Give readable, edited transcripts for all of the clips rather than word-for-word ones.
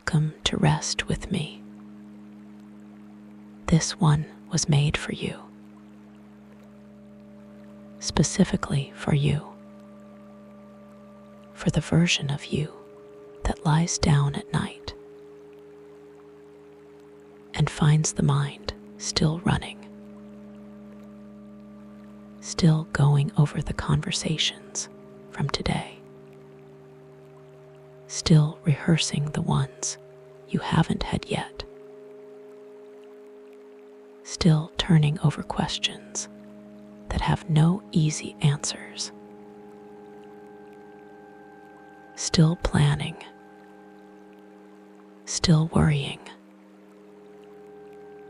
Welcome to rest with me. This one was made for you, specifically for you, for the version of you that lies down at night and finds the mind still running, still going over the conversations from today, still rehearsing the ones you haven't had yet, still turning over questions that have no easy answers, still planning, still worrying,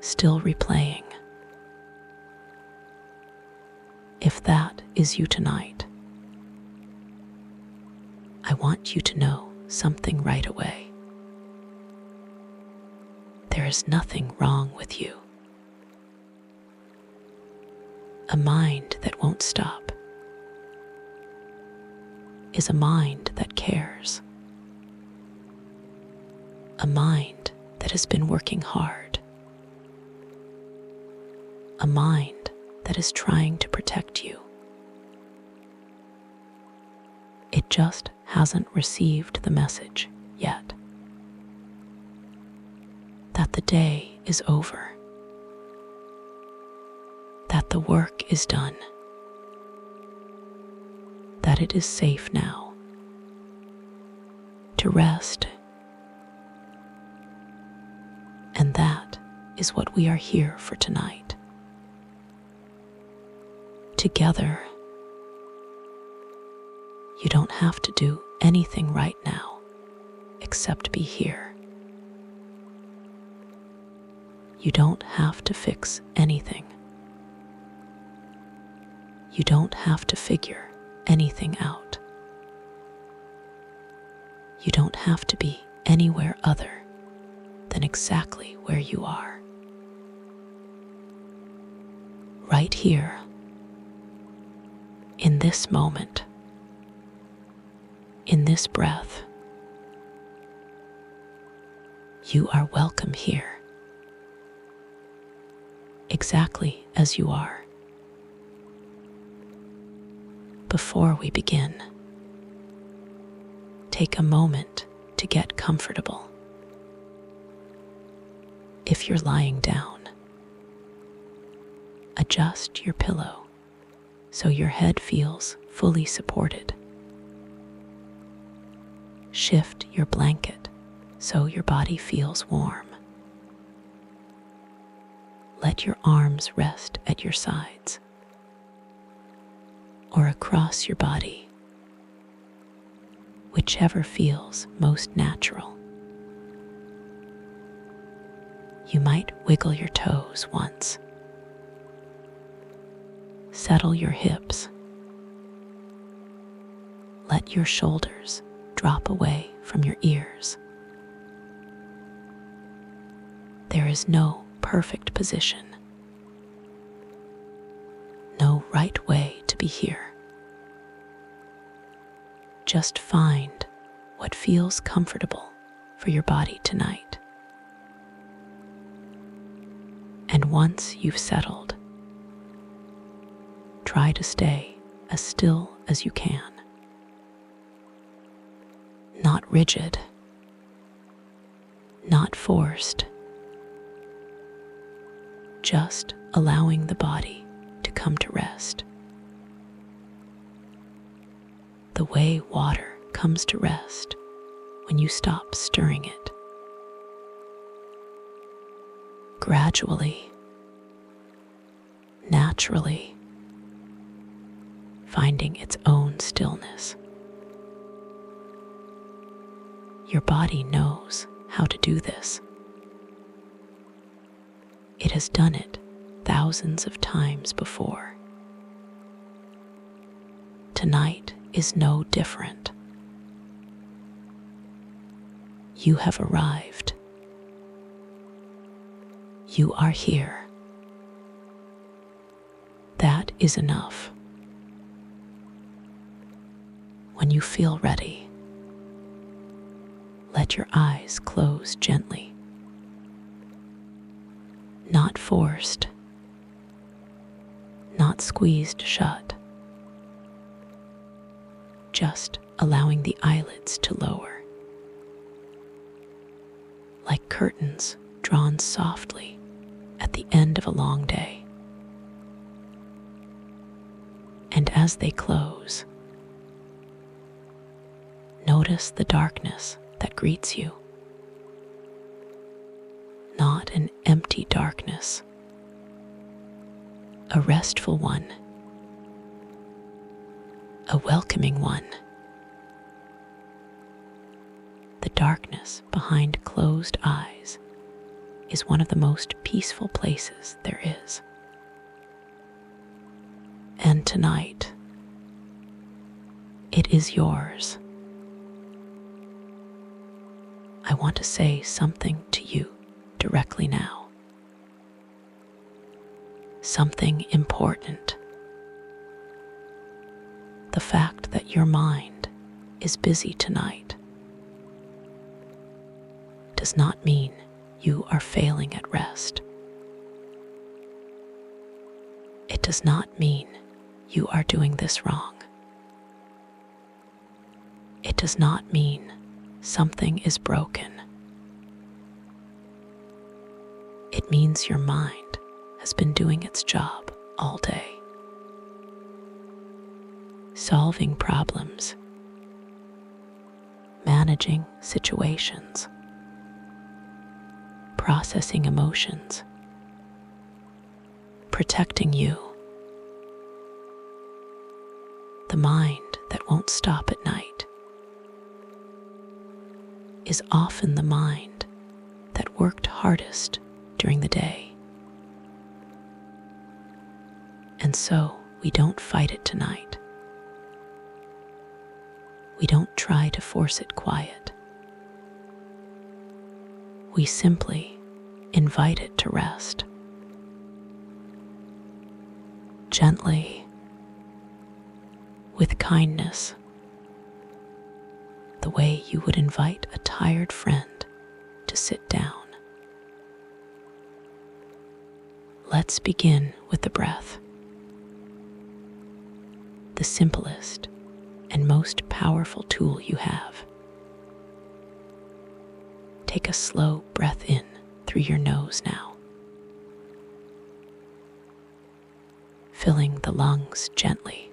still replaying. If that is you tonight, I want you to know something right away. There is nothing wrong with you. A mind that won't stop is a mind that cares. A mind that has been working hard. A mind that is trying to protect you. It just hasn't received the message yet that the day is over, that the work is done, that it is safe now to rest. And that is what we are here for tonight. Together. You don't have to do anything right now except be here. You don't have to fix anything. You don't have to figure anything out. You don't have to be anywhere other than exactly where you are. Right here, in this moment, in this breath, you are welcome here, exactly as you are. Before we begin, take a moment to get comfortable. If you're lying down, adjust your pillow so your head feels fully supported. Shift your blanket so your body feels warm. Let your arms rest at your sides or across your body, whichever feels most natural. You might wiggle your toes once. Settle your hips. Let your shoulders drop away from your ears. There is no perfect position, no right way to be here. Just find what feels comfortable for your body tonight. And once you've settled, try to stay as still as you can. Not rigid, not forced, just allowing the body to come to rest. The way water comes to rest when you stop stirring it. Gradually, naturally, finding its own stillness. Your body knows how to do this. It has done it thousands of times before. Tonight is no different. You have arrived. You are here. That is enough. When you feel ready, let let your eyes close gently. Not forced, not squeezed shut, just allowing the eyelids to lower, like curtains drawn softly at the end of a long day. And as they close, notice the darkness that greets you. Not an empty darkness, a restful one, a welcoming one. The darkness behind closed eyes is one of the most peaceful places there is. And tonight, it is yours. I want to say something to you directly now. Something important. The fact that your mind is busy tonight does not mean you are failing at rest. It does not mean you are doing this wrong. It does not mean something is broken. It means your mind has been doing its job all day, solving problems, managing situations, processing emotions, protecting you. The mind that won't stop at night is often the mind that worked hardest during the day. And so we don't fight it tonight. We don't try to force it quiet. We simply invite it to rest. Gently, with kindness, the way you would invite a tired friend to sit down. Let's begin with the breath. The simplest and most powerful tool you have. Take a slow breath in through your nose now, filling the lungs gently,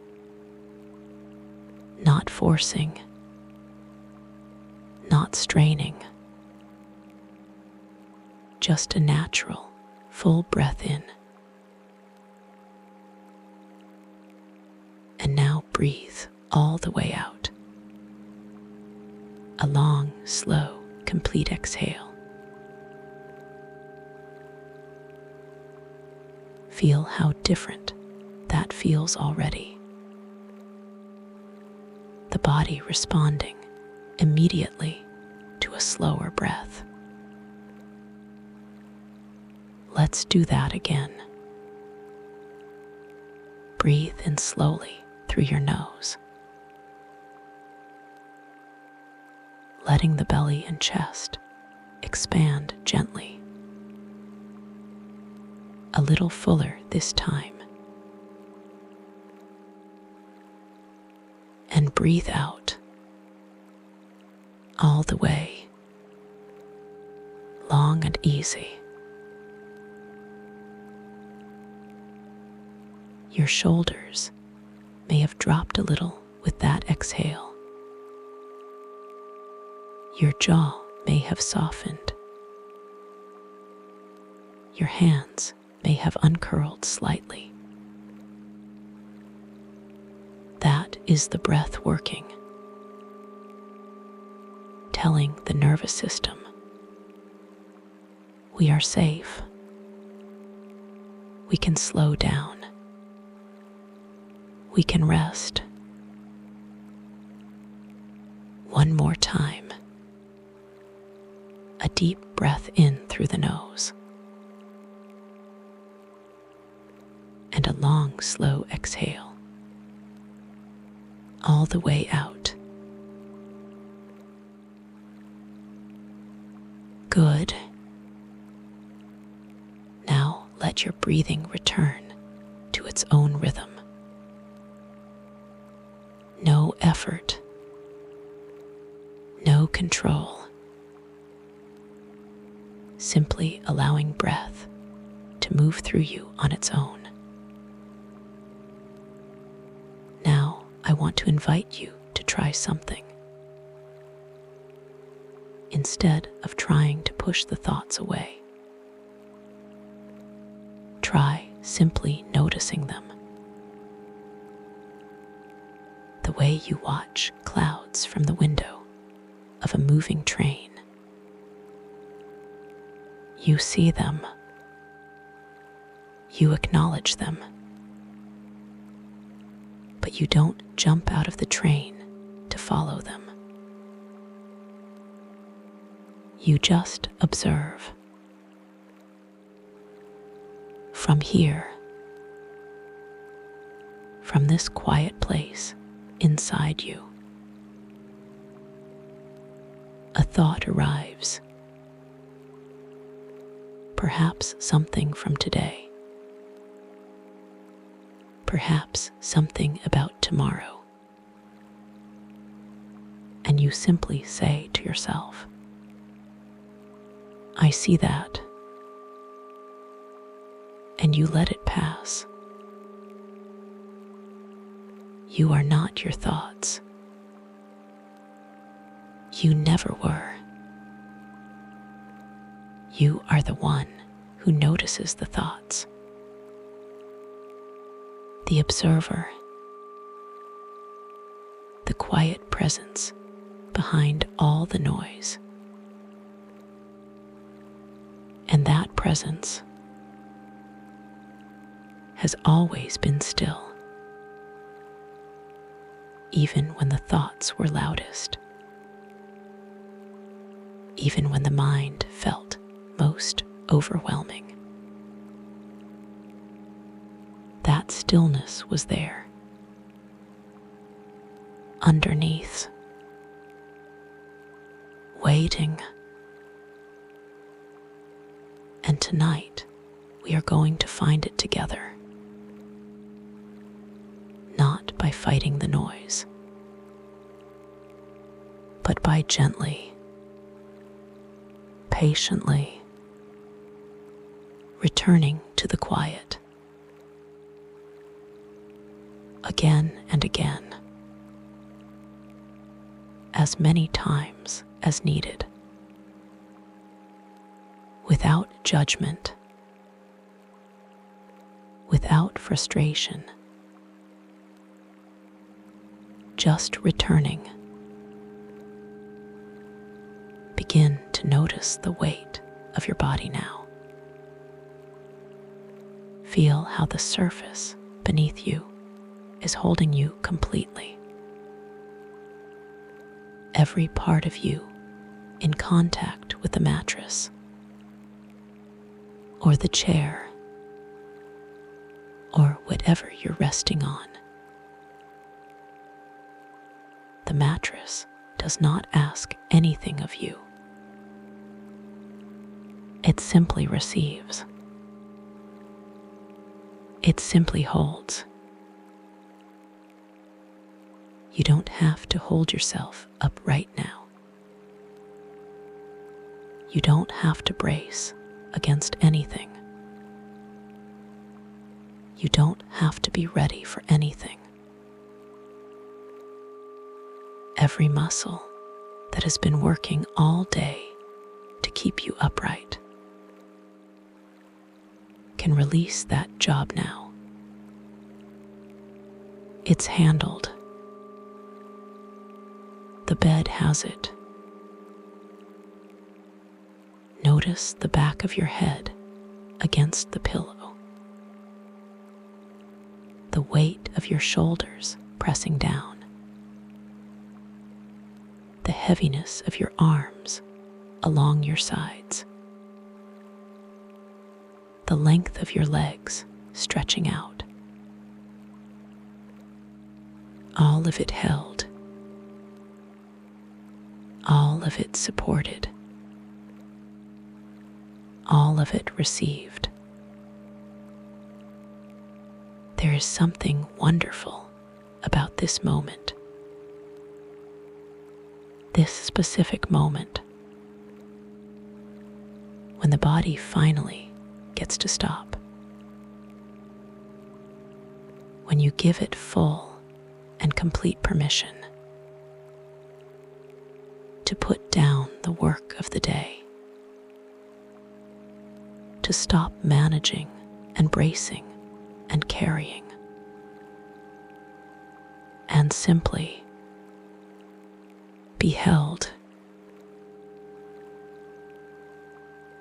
not forcing, not straining, just a natural, full breath in. And now breathe all the way out. A long, slow, complete exhale. Feel how different that feels already. The body responding immediately to a slower breath. Let's do that again. Breathe in slowly through your nose, letting the belly and chest expand gently. A little fuller this time. And breathe out all the way, long and easy. Your shoulders may have dropped a little with that exhale. Your jaw may have softened. Your hands may have uncurled slightly. That is the breath working, telling the nervous system, we are safe. We can slow down. We can rest. One more time. A deep breath in through the nose. And a long, slow exhale. All the way out. Good. Now let your breathing return to its own rhythm. No effort, no control, simply allowing breath to move through you on its own. Now I want to invite you to try something. Instead of trying to push the thoughts away, try simply noticing them. The way you watch clouds from the window of a moving train. You see them. You acknowledge them. But you don't jump out of the train to follow them. You just observe. From here, from this quiet place inside you, a thought arrives. Perhaps something from today. Perhaps something about tomorrow. And you simply say to yourself, I see that. And you let it pass. You are not your thoughts. You never were. You are the one who notices the thoughts. The observer. The quiet presence behind all the noise. And that presence has always been still, even when the thoughts were loudest, even when the mind felt most overwhelming. That stillness was there, underneath, waiting. And tonight, we are going to find it together. Not by fighting the noise, but by gently, patiently returning to the quiet. Again and again, as many times as needed. Without judgment, without frustration, just returning. Begin to notice the weight of your body now. Feel how the surface beneath you is holding you completely. Every part of you in contact with the mattress, or the chair, or whatever you're resting on. The mattress does not ask anything of you. It simply receives. It simply holds. You don't have to hold yourself upright now. You don't have to brace against anything. You don't have to be ready for anything. Every muscle that has been working all day to keep you upright can release that job now. It's handled. The bed has it. Notice the back of your head against the pillow. The weight of your shoulders pressing down. The heaviness of your arms along your sides. The length of your legs stretching out. All of it held. All of it supported. all of it received. There is something wonderful about this moment. This specific moment, when the body finally gets to stop. When you give it full and complete permission to put down the work of the day, to stop managing and bracing and carrying, and simply be held.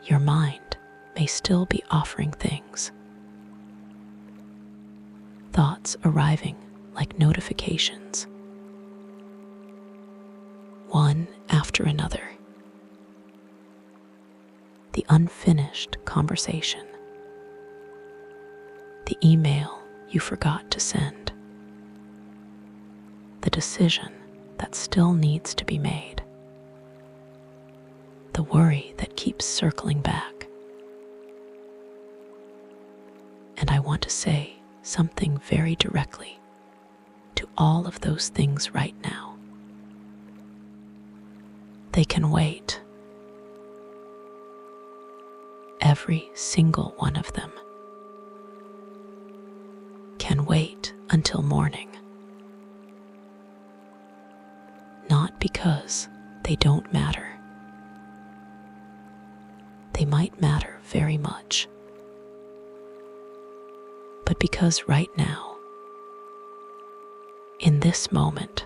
Your mind may still be offering things, thoughts arriving like notifications, one after another. The unfinished conversation, the email you forgot to send, the decision that still needs to be made, the worry that keeps circling back. And I want to say something very directly to all of those things right now. They can wait. Every single one of them can wait until morning. Not because they don't matter. They might matter very much. But because right now, in this moment,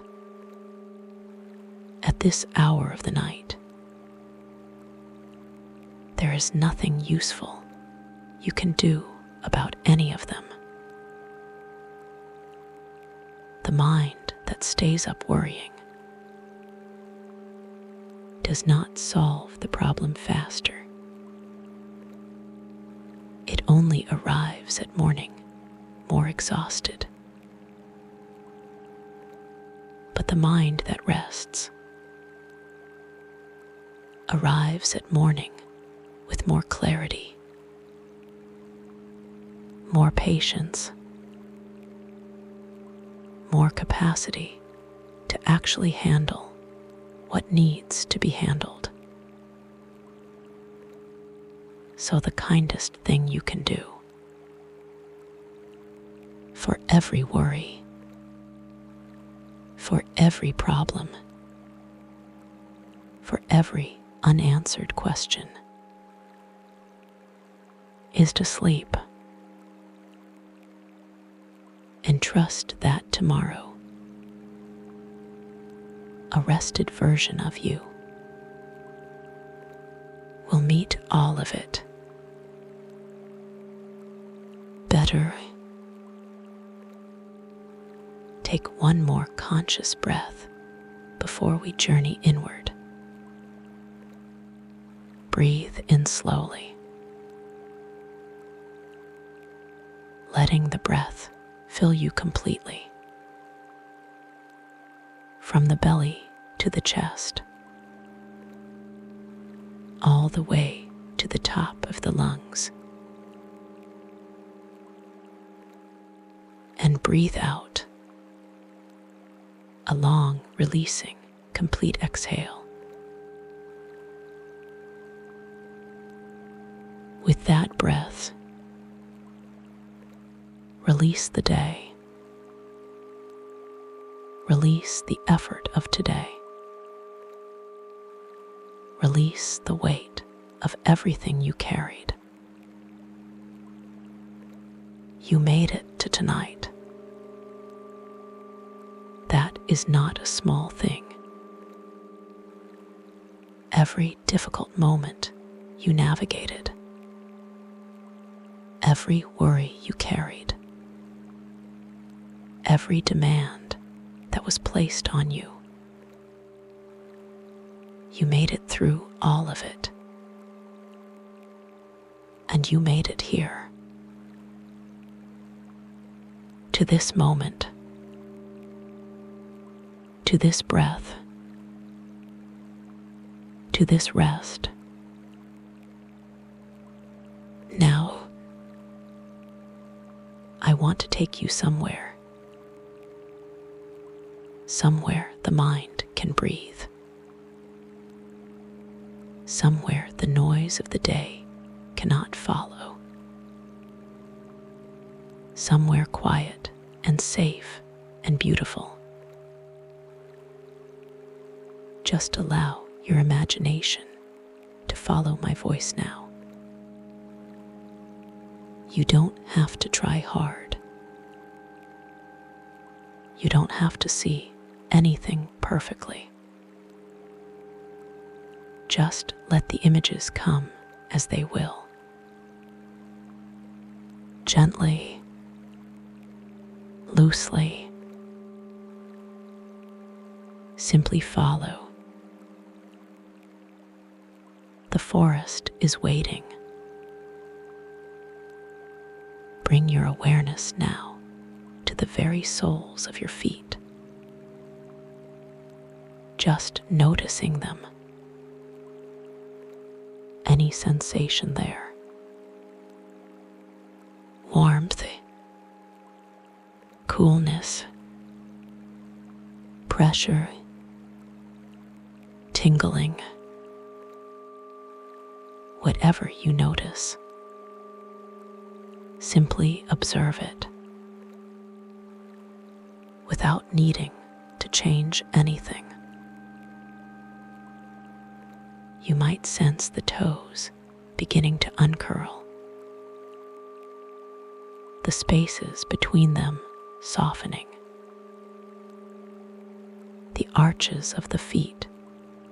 at this hour of the night, there is nothing useful you can do about any of them. The mind that stays up worrying does not solve the problem faster. It only arrives at morning more exhausted. But the mind that rests arrives at morning with more clarity, more patience, more capacity to actually handle what needs to be handled. So the kindest thing you can do for every worry, for every problem, for every unanswered question, is to sleep and trust that tomorrow a rested version of you will meet all of it better. Take one more conscious breath before we journey inward. Breathe in slowly, letting the breath fill you completely, from the belly to the chest, all the way to the top of the lungs. And breathe out a long, releasing, complete exhale. With that breath, release the day. Release the effort of today. Release the weight of everything you carried. You made it to tonight. That is not a small thing. Every difficult moment you navigated, every worry you carried, every demand that was placed on you, you made it through all of it. And you made it here, to this moment, to this breath, to this rest, I want to take you somewhere the mind can breathe, somewhere the noise of the day cannot follow, somewhere quiet and safe and beautiful. Just allow your imagination to follow my voice now. You don't have to try hard. You don't have to see anything perfectly. Just let the images come as they will. Gently, loosely, simply follow. The forest is waiting. Bring your awareness now to the very soles of your feet, just noticing them. Any sensation there? Warmth, coolness, pressure, tingling. Whatever you notice, simply observe it without needing to change anything. You might sense the toes beginning to uncurl, the spaces between them softening, the arches of the feet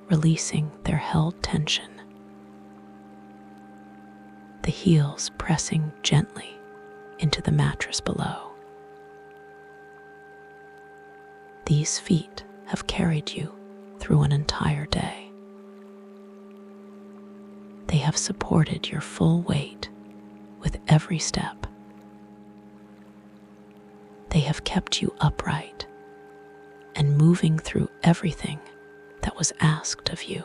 releasing their held tension, the heels pressing gently into the mattress below. These feet have carried you through an entire day. They have supported your full weight with every step. They have kept you upright and moving through everything that was asked of you.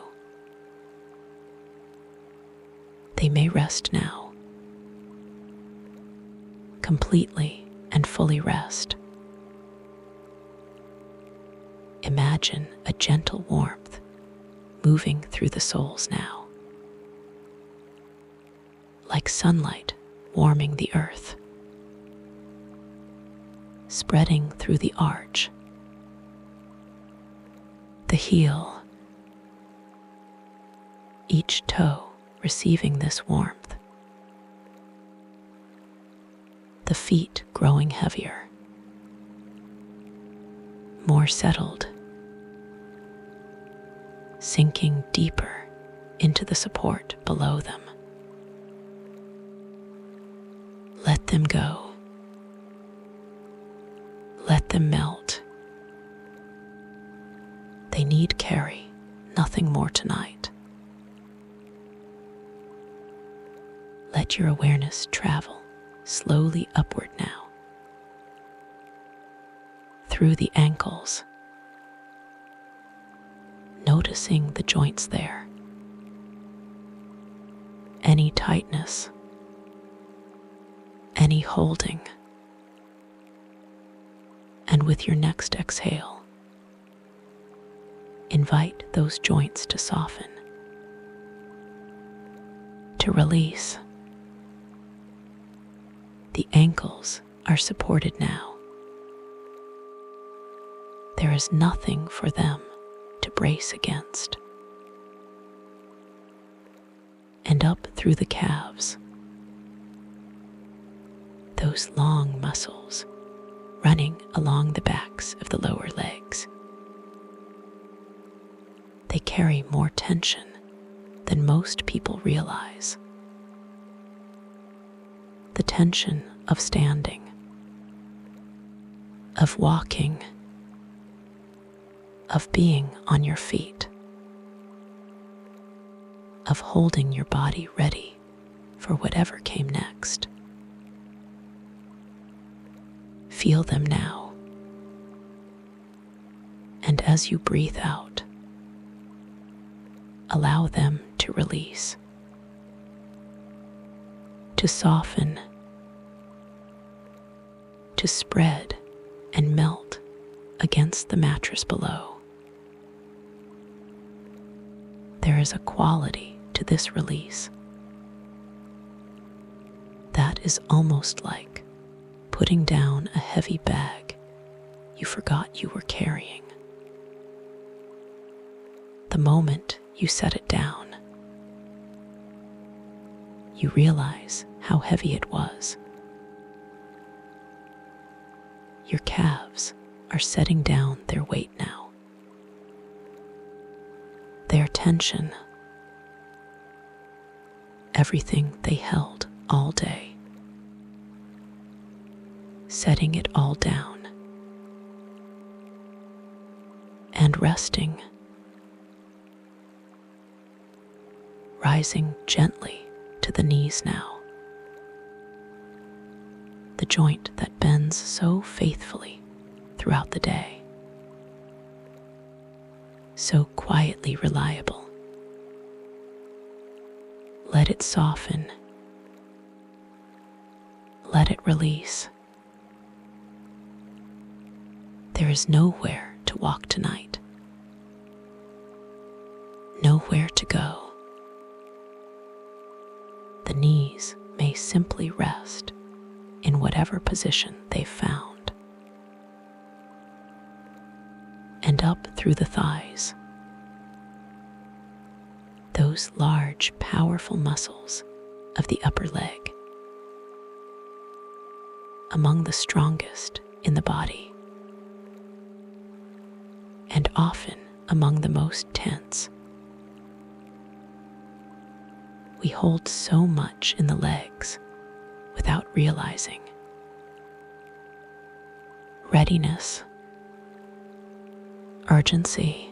They may rest now, completely and fully rest. Imagine a gentle warmth moving through the soles now, like sunlight warming the earth, spreading through the arch, the heel, each toe receiving this warmth, the feet growing heavier, more settled, sinking deeper into the support below them. Let them go. Let them melt. They need carry nothing more tonight. Let your awareness travel slowly upward now, through the ankles, noticing the joints there, any tightness, any holding, and with your next exhale, invite those joints to soften, to release. The ankles are supported now. There is nothing for them to brace against. And up through the calves, those long muscles running along the backs of the lower legs. They carry more tension than most people realize. The tension of standing, of walking, of being on your feet, of holding your body ready for whatever came next. Feel them now, and as you breathe out, allow them to release, to soften, to spread and melt against the mattress below. There is a quality to this release that is almost like putting down a heavy bag you forgot you were carrying. The moment you set it down, you realize how heavy it was. Your calves are setting down their weight now. Their tension, everything they held all day, setting it all down and resting, rising gently to the knees now, the joint that bends so faithfully throughout the day, so quietly reliable. Let it soften. Let it release. There is nowhere to walk tonight, nowhere to go. The knees may simply rest in whatever position they've found, and up through the thighs, those large, powerful muscles of the upper leg, among the strongest in the body, and often among the most tense. We hold so much in the legs without realizing. Readiness, urgency,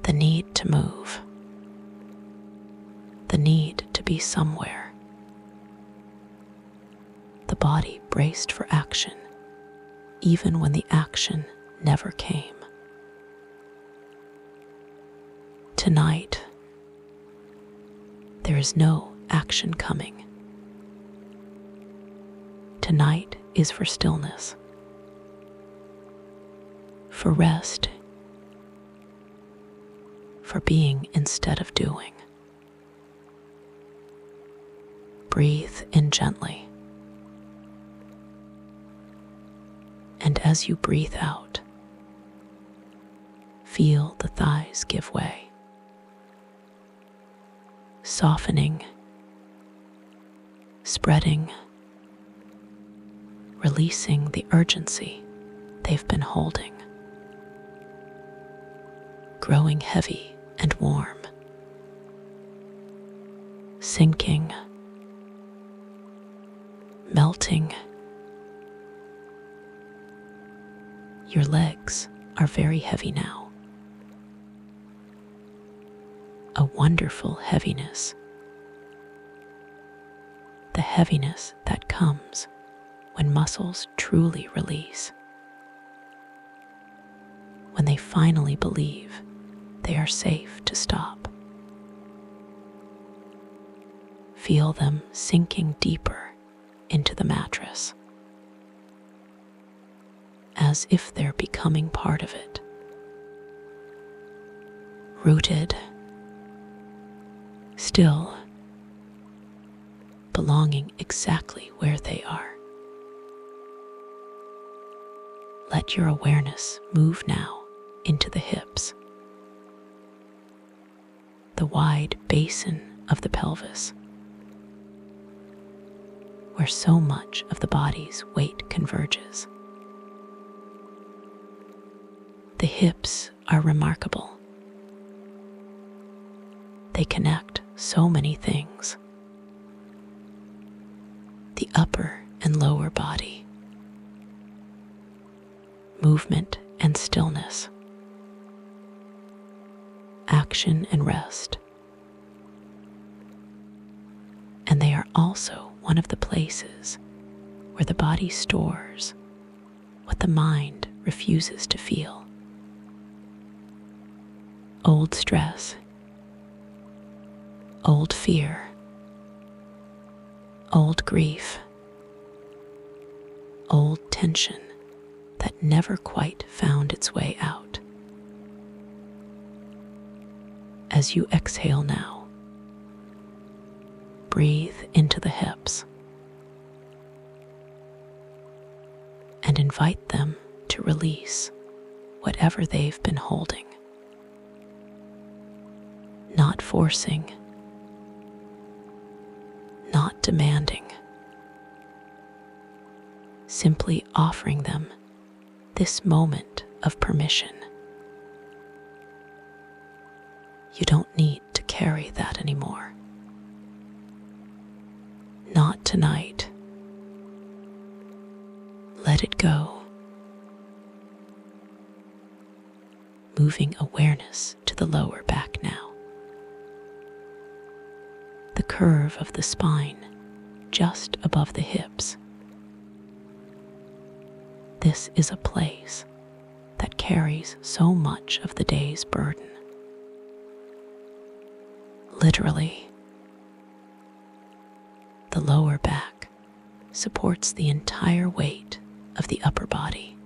the need to move, the need to be somewhere. The body braced for action, even when the action never came. Tonight, there is no action coming. Tonight is for stillness, for rest, for being instead of doing. Breathe in gently. And as you breathe out, feel the thighs give way, softening, spreading, releasing the urgency they've been holding, growing heavy and warm, sinking, melting. Your legs are very heavy now. A wonderful heaviness. The heaviness that comes when muscles truly release. When they finally believe they are safe to stop. Feel them sinking deeper into the mattress, as if they're becoming part of it. Rooted, still, belonging exactly where they are. Let your awareness move now into the hips, the wide basin of the pelvis, where so much of the body's weight converges. The hips are remarkable. They connect so many things. The upper and lower body, movement and stillness, action and rest. And they are also one of the places where the body stores what the mind refuses to feel. Old stress, old fear, old grief, old tension that never quite found its way out. As you exhale now, breathe into the hips and invite them to release whatever they've been holding. Not forcing, not demanding, simply offering them this moment of permission. You don't need to carry that anymore. Not tonight. Let it go. Moving awareness to the lower back now. The curve of the spine just above the hips. This is a place that carries so much of the day's burden. Literally, the lower back supports the entire weight of the upper body.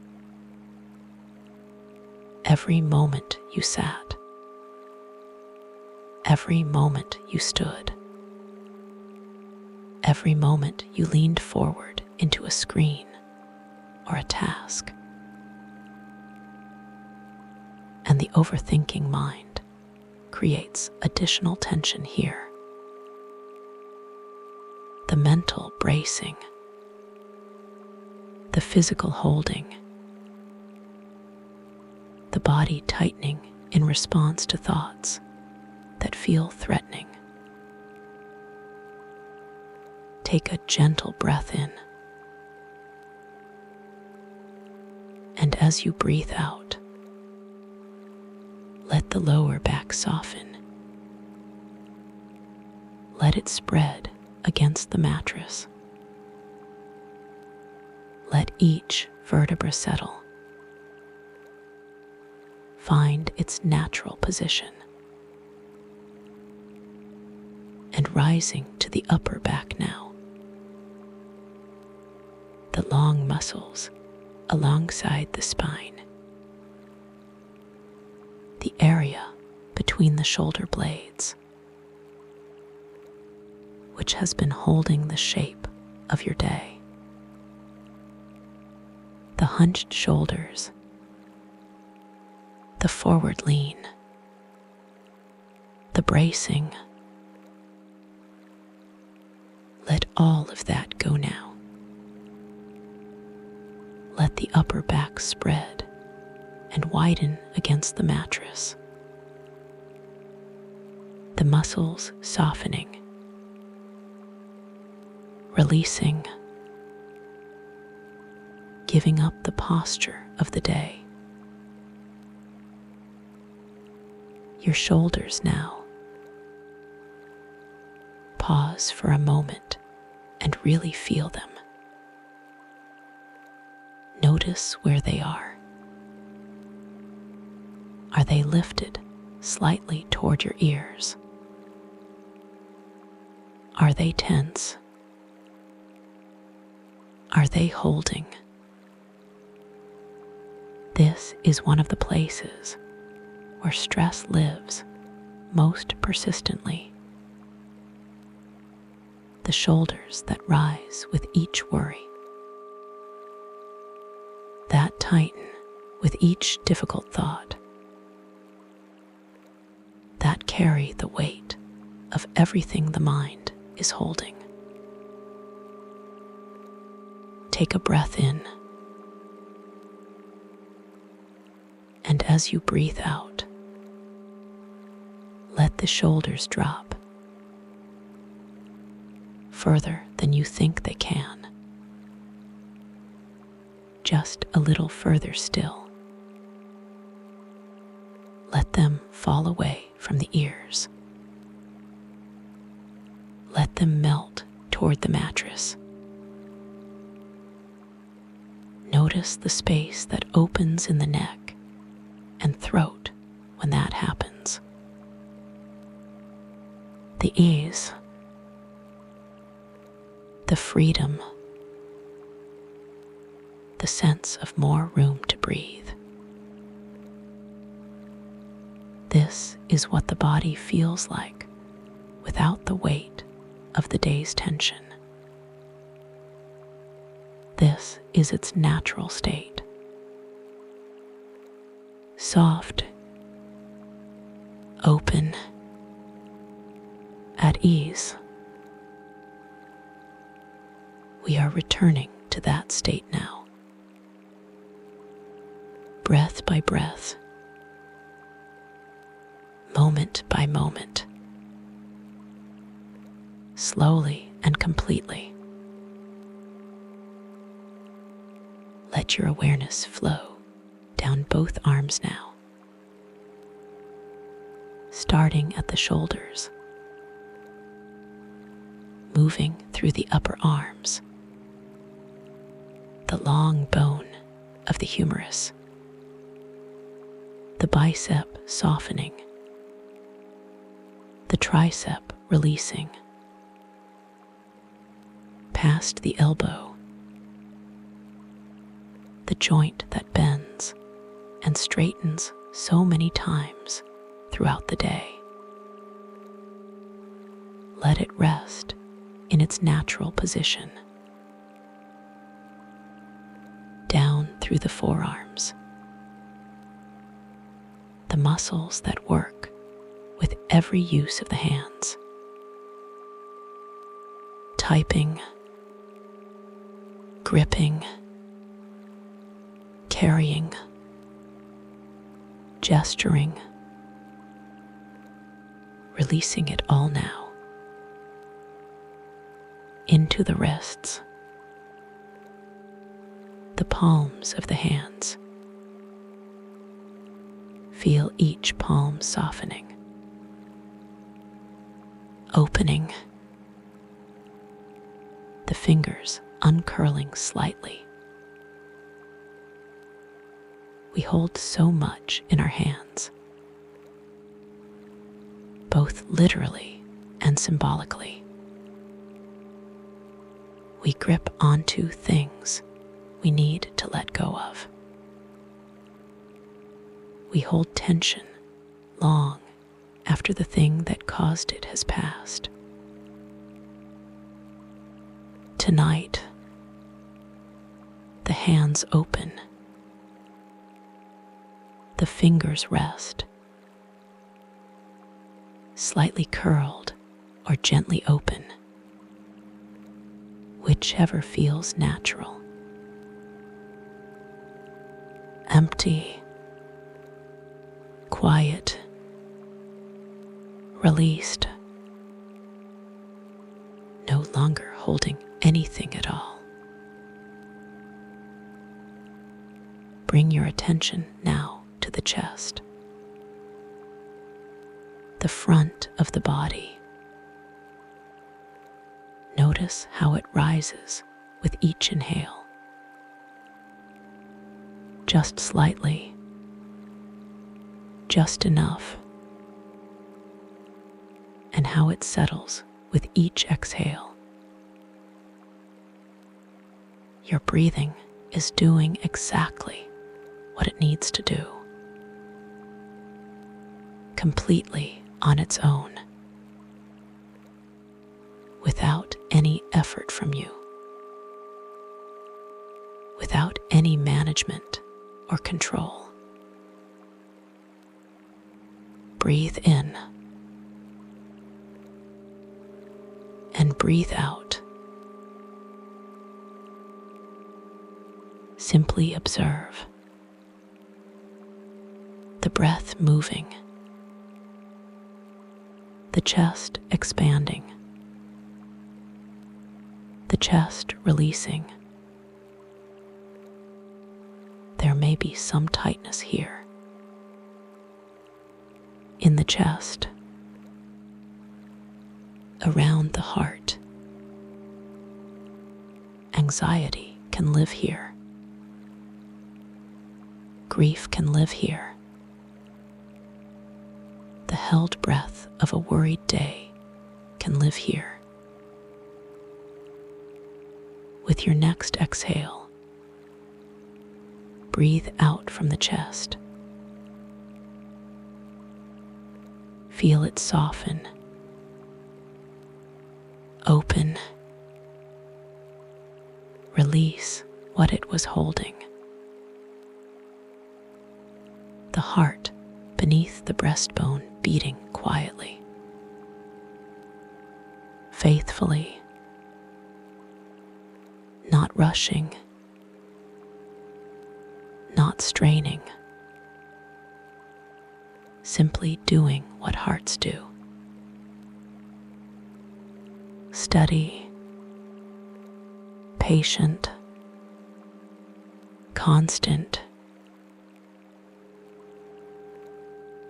Every moment you sat, every moment you stood, every moment you leaned forward into a screen or a task, and the overthinking mind creates additional tension here. The mental bracing, the physical holding, the body tightening in response to thoughts that feel threatening. Take a gentle breath in, and as you breathe out, let the lower back soften. Let it spread against the mattress. Let each vertebra settle. Find its natural position. And rising to the upper back now. The long muscles alongside the spine. The area between the shoulder blades, which has been holding the shape of your day. The hunched shoulders, the forward lean, the bracing. Let all of that go now. Let the upper back spread and widen against the mattress. The muscles softening, releasing, giving up the posture of the day. Your shoulders now. Pause for a moment and really feel them. Notice where they are. Are they lifted slightly toward your ears? Are they tense? Are they holding? This is one of the places where stress lives most persistently. The shoulders that rise with each worry, that tighten with each difficult thought, that carry the weight of everything the mind is holding. Take a breath in, and as you breathe out, let the shoulders drop further than you think they can. Just a little further still. Let them fall away from the ears. Let them melt toward the mattress. Notice the space that opens in the neck and throat when that happens. The ease, the freedom, the sense of more room to breathe. This is what the body feels like without the weight of the day's tension. This is its natural state. Soft, open, at ease. We are returning to that state now. Breath by breath, moment by moment, slowly and completely. Let your awareness flow down both arms now, starting at the shoulders, moving through the upper arms, the long bone of the humerus, the bicep softening, the tricep releasing, past the elbow, the joint that bends and straightens so many times throughout the day. Let it rest in its natural position. Down through the forearms, the muscles that work with every use of the hands. Typing, gripping, carrying, gesturing, releasing it all now. Into the wrists, the palms of the hands. Feel each palm softening, opening, the fingers uncurling slightly. We hold so much in our hands, both literally and symbolically. We grip onto things we need to let go of. We hold tension long after the thing that caused it has passed. Tonight, the hands open, the fingers rest, slightly curled or gently open, whichever feels natural. Empty, quiet, released, no longer holding anything at all. Bring your attention now to the chest, the front of the body. Notice how it rises with each inhale. Just slightly, just enough, and how it settles with each exhale. Your breathing is doing exactly what it needs to do, completely on its own, without any effort from you, without any management or control. Breathe in and breathe out. Simply observe the breath moving, the chest expanding, the chest releasing. There may be some tightness here in the chest, around the heart. Anxiety can live here. Grief can live here. The held breath of a worried day can live here. With your next exhale, Breathe out from the chest. Feel it soften, open, release what it was holding. The heart beneath the breastbone beating quietly, faithfully, not rushing, not straining, simply doing what hearts do. Steady, patient, constant.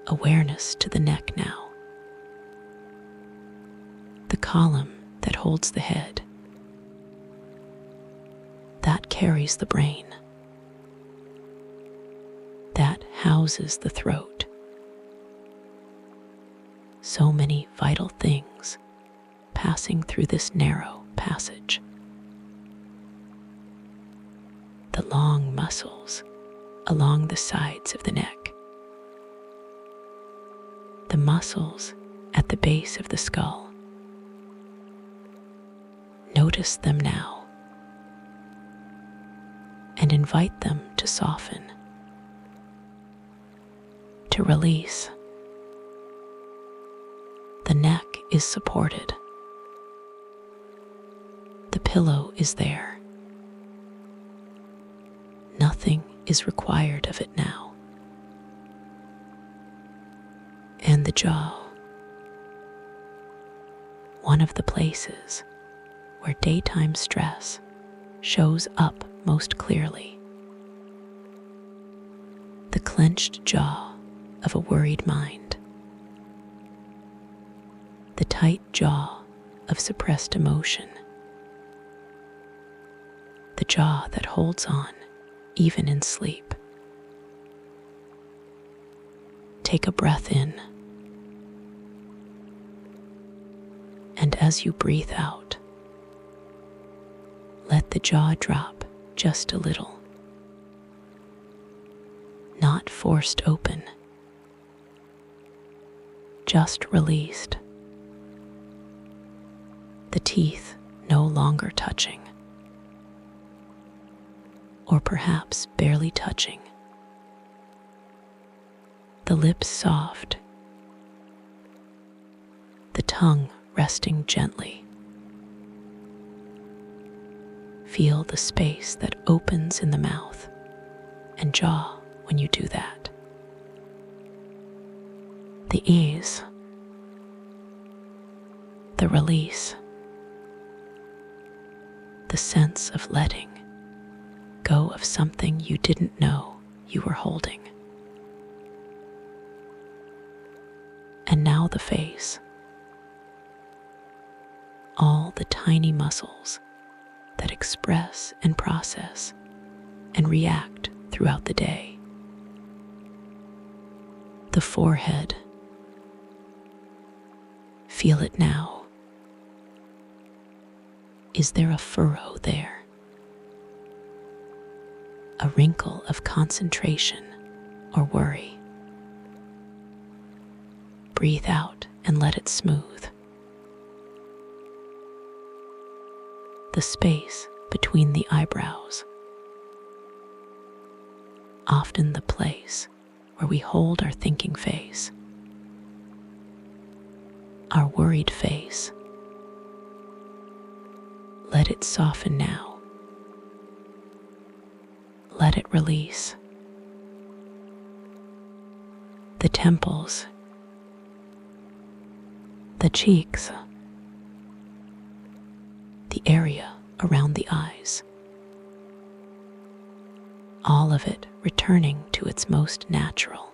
Awareness to the neck now. The column that holds the head, that carries the brain, that houses the throat. So many vital things passing through this narrow passage. The long muscles along the sides of the neck. The muscles at the base of the skull. Notice them now and invite them to soften, to release. The neck is supported. The pillow is there. Nothing is required of it now. And the jaw, one of the places where daytime stress shows up most clearly. The clenched jaw of a worried mind. The tight jaw of suppressed emotion. The jaw that holds on even in sleep. Take a breath in. And as you breathe out, let the jaw drop just a little. Not forced open, just released. The teeth no longer touching, or perhaps barely touching. The lips soft, the tongue resting gently. Feel the space that opens in the mouth and jaw when you do that. The ease, the release, the sense of letting go of something you didn't know you were holding. And now the face. All the tiny muscles that express and process and react throughout the day. The forehead. Feel it now. Is there a furrow there? A wrinkle of concentration or worry? Breathe out and let it smooth. The space between the eyebrows, often the place where we hold our thinking face, our worried face. Let it soften now. Let it release. The temples, the cheeks, the area around the eyes. All of it returning to its most natural,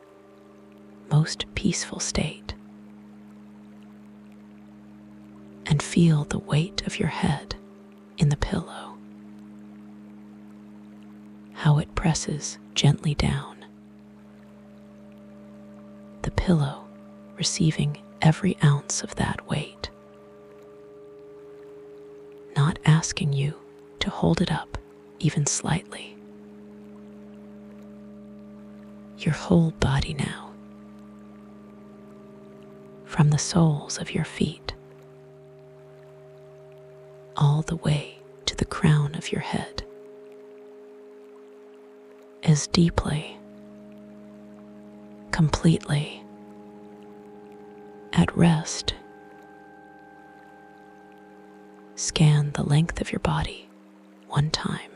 most peaceful state. And feel the weight of your head in the pillow. How it presses gently down. The pillow receiving every ounce of that weight. Not asking you to hold it up even slightly. your whole body now, from the soles of your feet all the way to the crown of your head, as deeply, completely at rest. Scan the length of your body one time,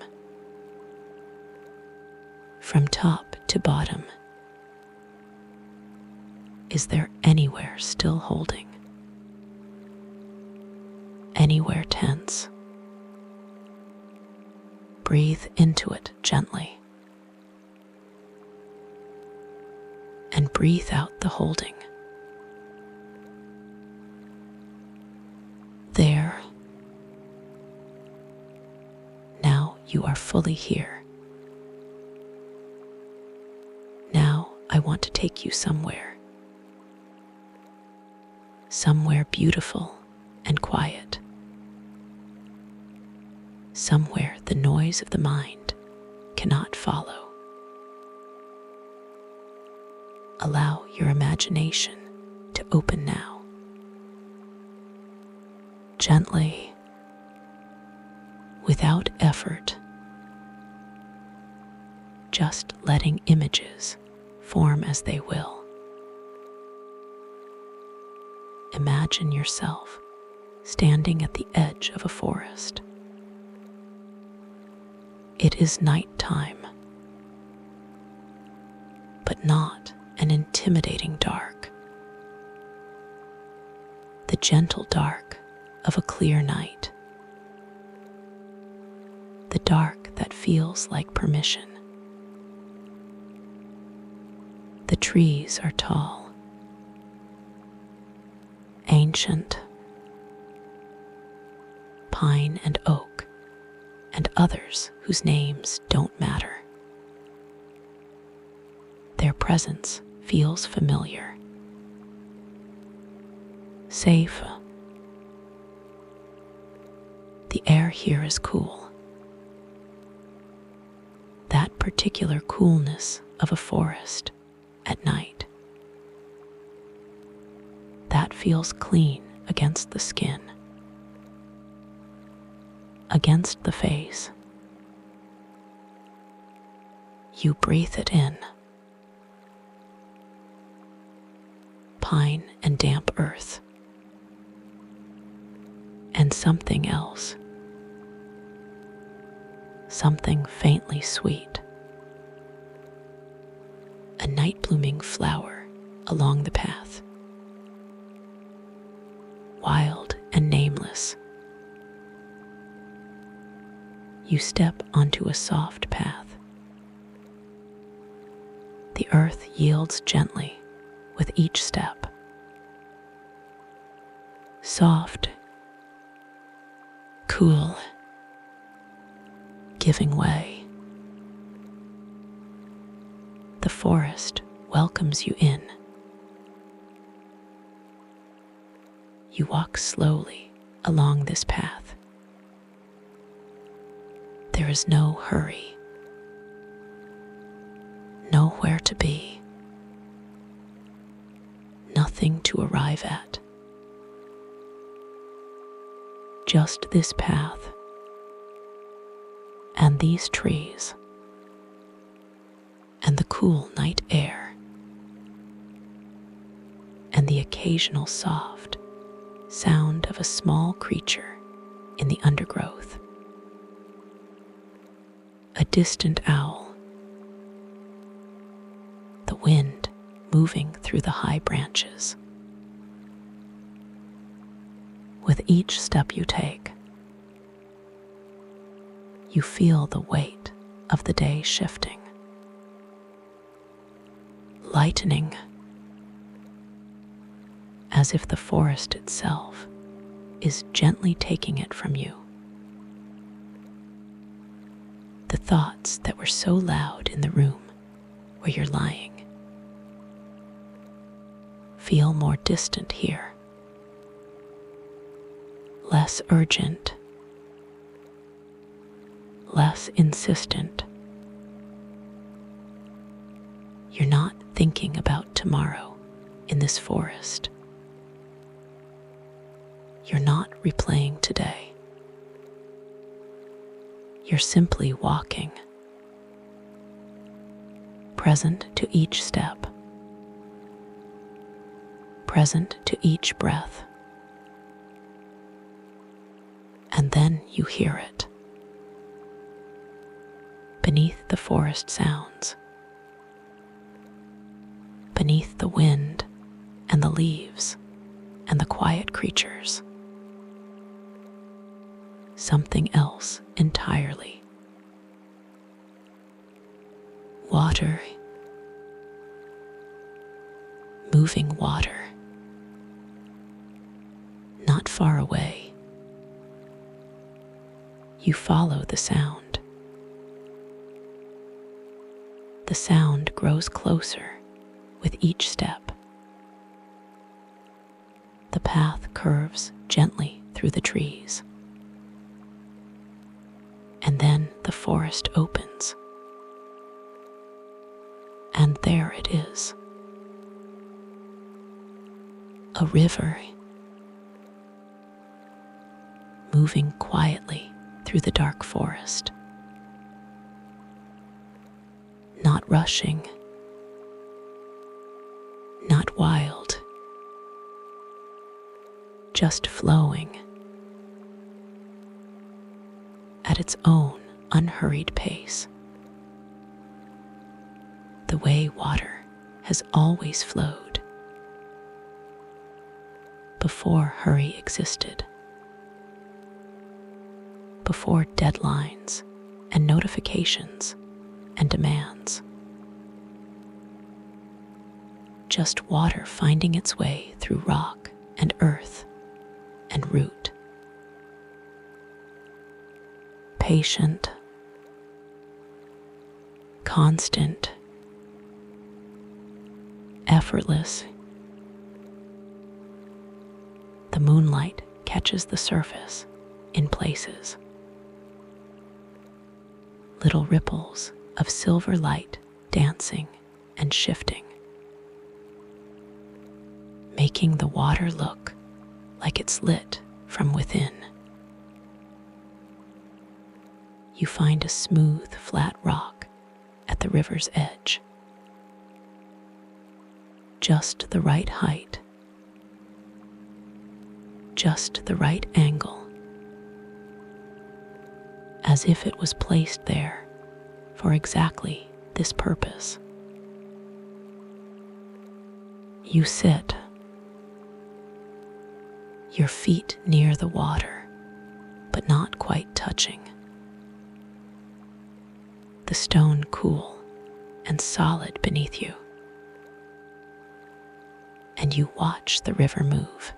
from top to bottom. Is there anywhere still holding? Anywhere tense? Breathe into it gently and breathe out the holding. There. Now you are fully here. Now I want to take you somewhere. Somewhere beautiful and quiet. Somewhere the noise of the mind cannot follow. Allow your imagination to open now. Gently, without effort, just letting images form as they will. Imagine yourself standing at the edge of a forest. It is nighttime, but not an intimidating dark. The gentle dark of a clear night. The dark that feels like permission. The trees are tall, ancient, pine and oak, and others whose names don't matter. Their presence feels familiar, safe. The air here is cool. That particular coolness of a forest at night. That feels clean against the skin, against the face. You breathe it in. Pine and damp earth. And something else. Something faintly sweet. A night-blooming flower along the path. Wild and nameless. You step onto a soft path. The earth yields gently with each step. Soft, cool, giving way. The forest welcomes you in. You walk slowly along this path. There is no hurry, nowhere to be, nothing to arrive at. Just this path and these trees and the cool night air and the occasional soft sound of a small creature in the undergrowth. A distant owl. The wind moving through the high branches. With each step you take, you feel the weight of the day shifting, lightening, as if the forest itself is gently taking it from you. The thoughts that were so loud in the room where you're lying feel more distant here, less urgent, less insistent. You're not thinking about tomorrow in this forest. You're not replaying today. You're simply walking, present to each step, present to each breath. And then you hear it. Beneath the forest sounds, beneath the wind and the leaves and the quiet creatures, something else entirely. Water, moving water, not far away. You follow the sound. The sound grows closer with each step. The path curves gently through the trees. And then the forest opens. And there it is. A river, moving quietly through the dark forest. Not rushing, not wild, just flowing at its own unhurried pace, the way water has always flowed before hurry existed, before deadlines and notifications and demands. Just water finding its way through rock and earth and root. Patient, constant, effortless. The moonlight catches the surface in places. Little ripples of silver light dancing and shifting, making the water look like it's lit from within. You find a smooth, flat rock at the river's edge, just the right height, just the right angle, as if it was placed there for exactly this purpose. You sit, your feet near the water, but not quite touching. The stone cool and solid beneath you. And you watch the river move,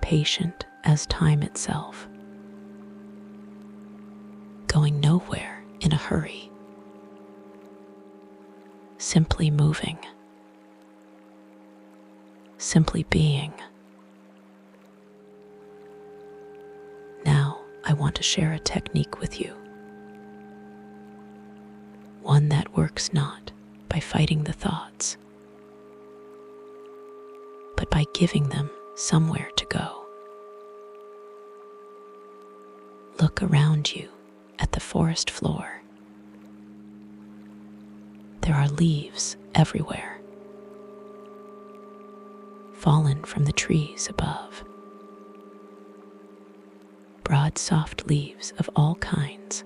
patient as time itself, going nowhere in a hurry, simply moving, simply being. Now I want to share a technique with you, one that works not by fighting the thoughts, but by giving them somewhere to go. Look around you at the forest floor. There are leaves everywhere, fallen from the trees above. Broad, soft leaves of all kinds.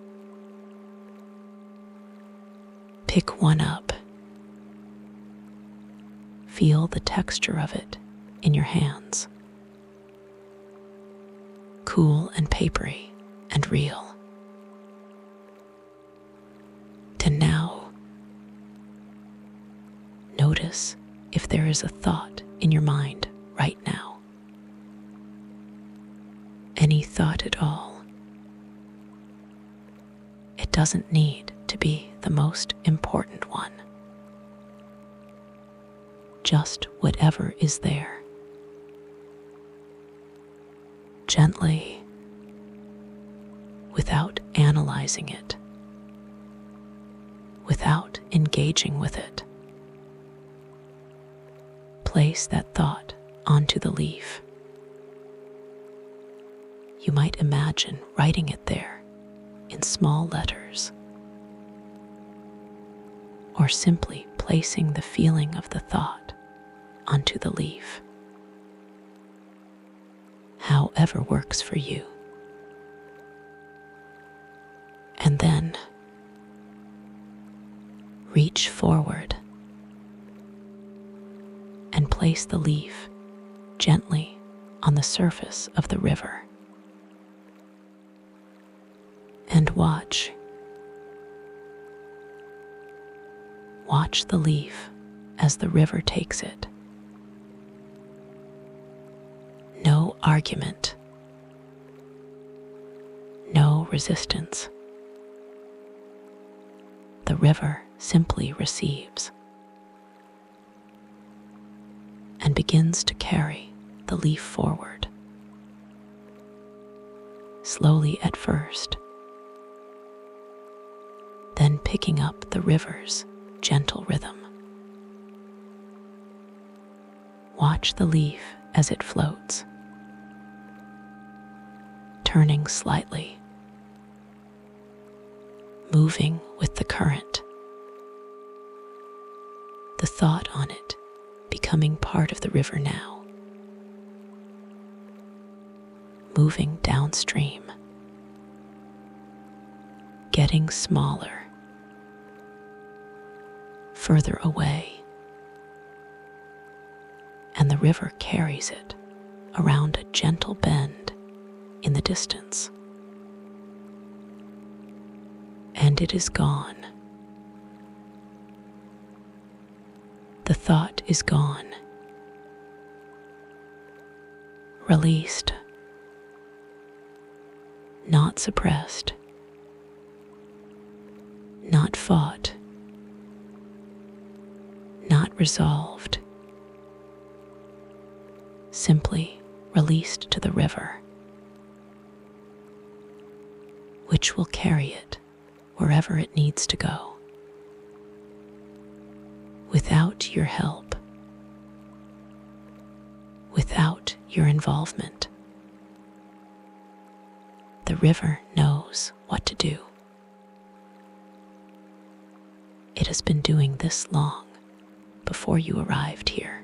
Pick one up. Feel the texture of it in your hands. Cool and papery and real. And now, notice if there is a thought in your mind right now. Any thought at all. It doesn't need to be the most important one. Just whatever is there. Gently, without analyzing it. without engaging with it. Place that thought onto the leaf. You might imagine writing it there in small letters, or simply placing the feeling of the thought onto the leaf. However works for you. And then reach forward and place the leaf gently on the surface of the river. And watch the leaf as the river takes it. No argument, no resistance. The river simply receives and begins to carry the leaf forward, slowly at first, then picking up the river's gentle rhythm. Watch the leaf as it floats, turning slightly, moving with the current. The thought on it becoming part of the river now, moving downstream, getting smaller, further away, and the river carries it around a gentle bend in the distance. And it is gone. The thought is gone, released, not suppressed, not fought, not resolved, simply released to the river, which will carry it wherever it needs to go, without your help, without your involvement. The river knows what to do. It has been doing this long before you arrived here,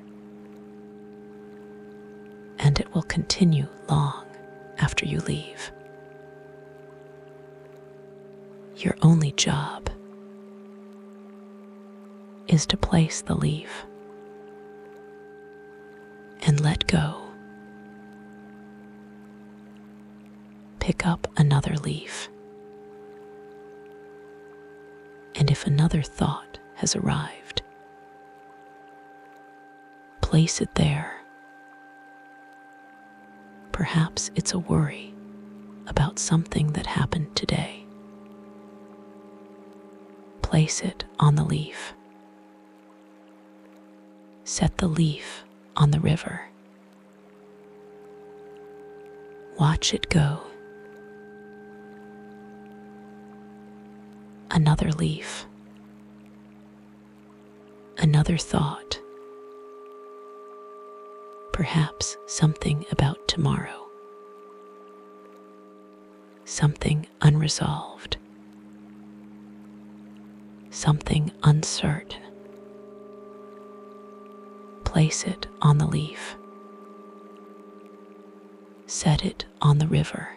and it will continue long after you leave. Your only job is to place the leaf and let go. Pick up another leaf, and if another thought has arrived, place it there. Perhaps it's a worry about something that happened today. Place it on the leaf. Set the leaf on the river. Watch it go. Another leaf. Another thought. Perhaps something about tomorrow. Something unresolved. Something uncertain. Place it on the leaf. Set it on the river.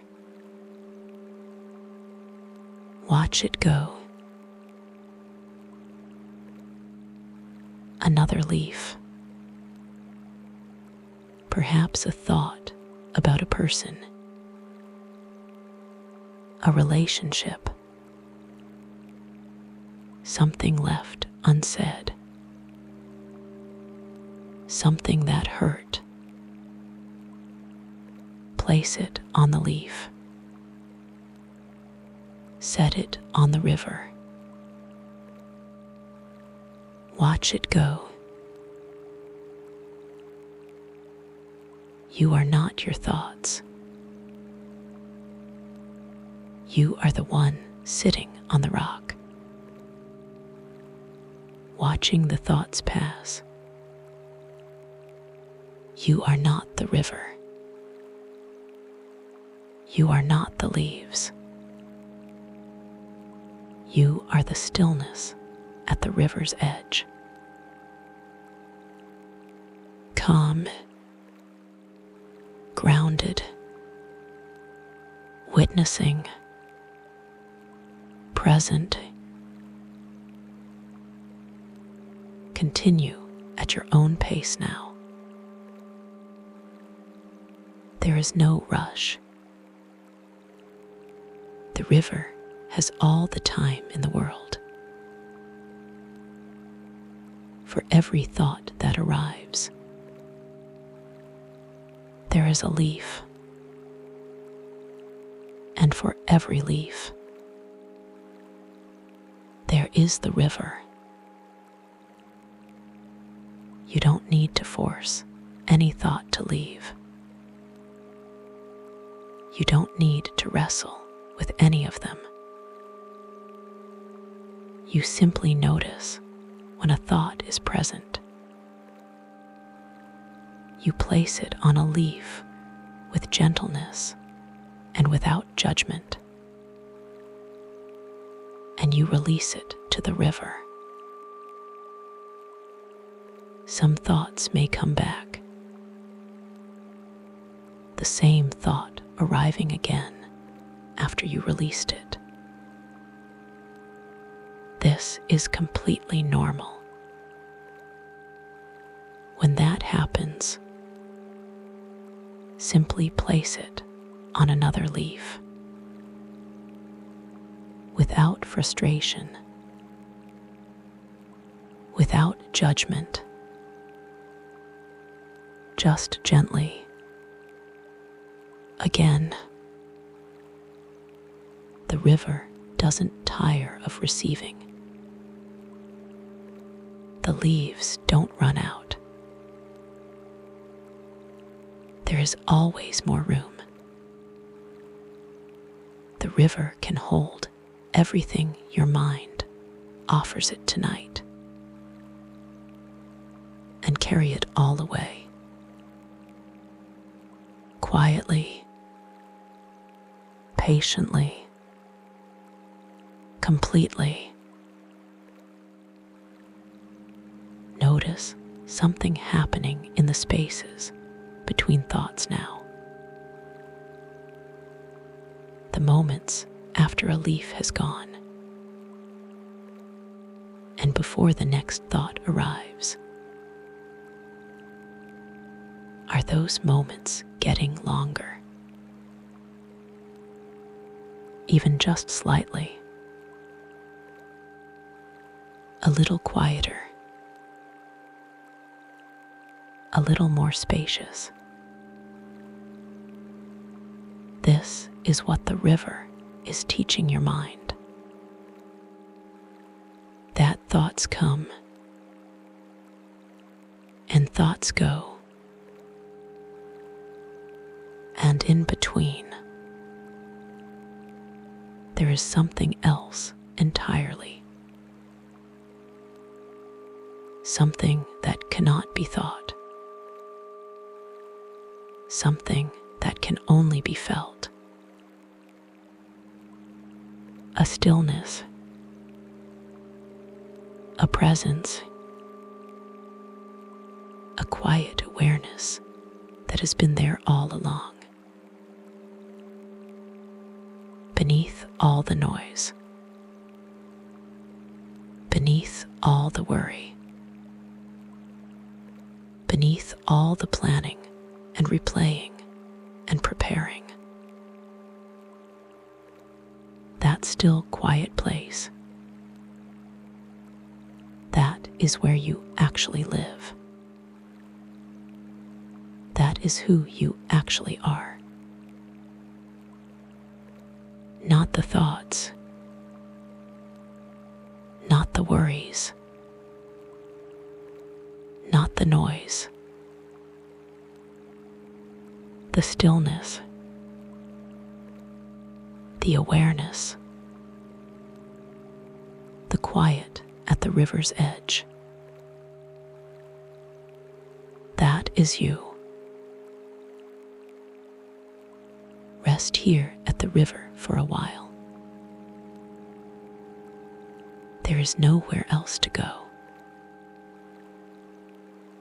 Watch it go. Another leaf. Perhaps a thought about a person, a relationship, something left unsaid, something that hurt. Place it on the leaf. Set it on the river. Watch it go. You are not your thoughts. You are the one sitting on the rock. watching the thoughts pass. You are not the river. You are not the leaves. You are the stillness at the river's edge. Calm, grounded, witnessing, present. Continue at your own pace now. There is no rush. The river has all the time in the world. For every thought that arrives, there is a leaf. And for every leaf, there is the river. You don't need to force any thought to leave. You don't need to wrestle with any of them. You simply notice when a thought is present. You place it on a leaf with gentleness and without judgment, and you release it to the river. Some thoughts may come back, the same thought arriving again after you released it. This is completely normal. When that happens, simply place it on another leaf, without frustration, without judgment, just gently. Again, the river doesn't tire of receiving. The leaves don't run out. There is always more room. The river can hold everything your mind offers it tonight and carry it all away. Quietly, patiently, completely. Notice something happening in the spaces between thoughts now. The moments after a leaf has gone, and before the next thought arrives. Are those moments getting longer? Even just slightly. A little quieter. A little more spacious. This is what the river is teaching your mind. That thoughts come and thoughts go. And in between, there is something else entirely. Something that cannot be thought. Something that can only be felt. A stillness. A presence. A quiet awareness that has been there all along. Beneath all the noise, beneath all the worry, beneath all the planning and replaying and preparing, that still quiet place, that is where you actually live. That is who you actually are. Not the thoughts, not the worries, not the noise, the stillness, the awareness, the quiet at the river's edge. is you. Rest here at the river for a while. There is nowhere else to go.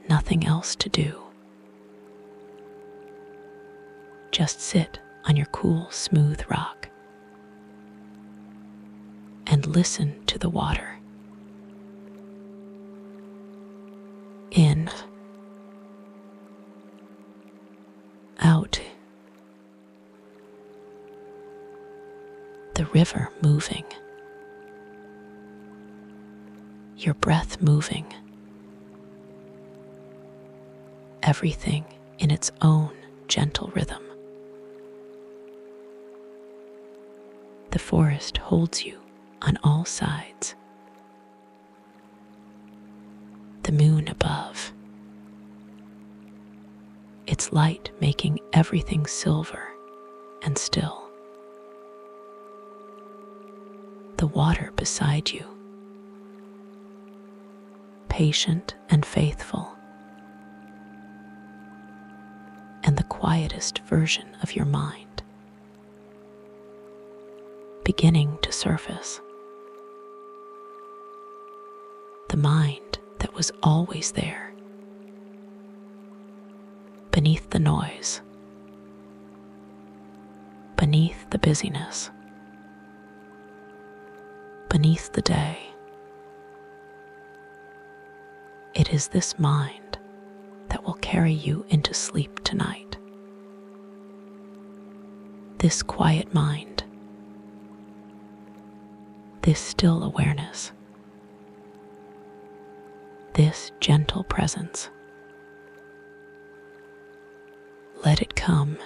Nothing else to do. Just sit on your cool, smooth rock and listen to the water. In, out, the river moving, your breath moving, everything in its own gentle rhythm. The forest holds you on all sides. The moon above, its light making everything silver and still. The water beside you, patient and faithful, and the quietest version of your mind beginning to surface. The mind that was always there, beneath the noise, beneath the busyness, beneath the day. It is this mind that will carry you into sleep tonight. This quiet mind, this still awareness, this gentle presence. Let it come.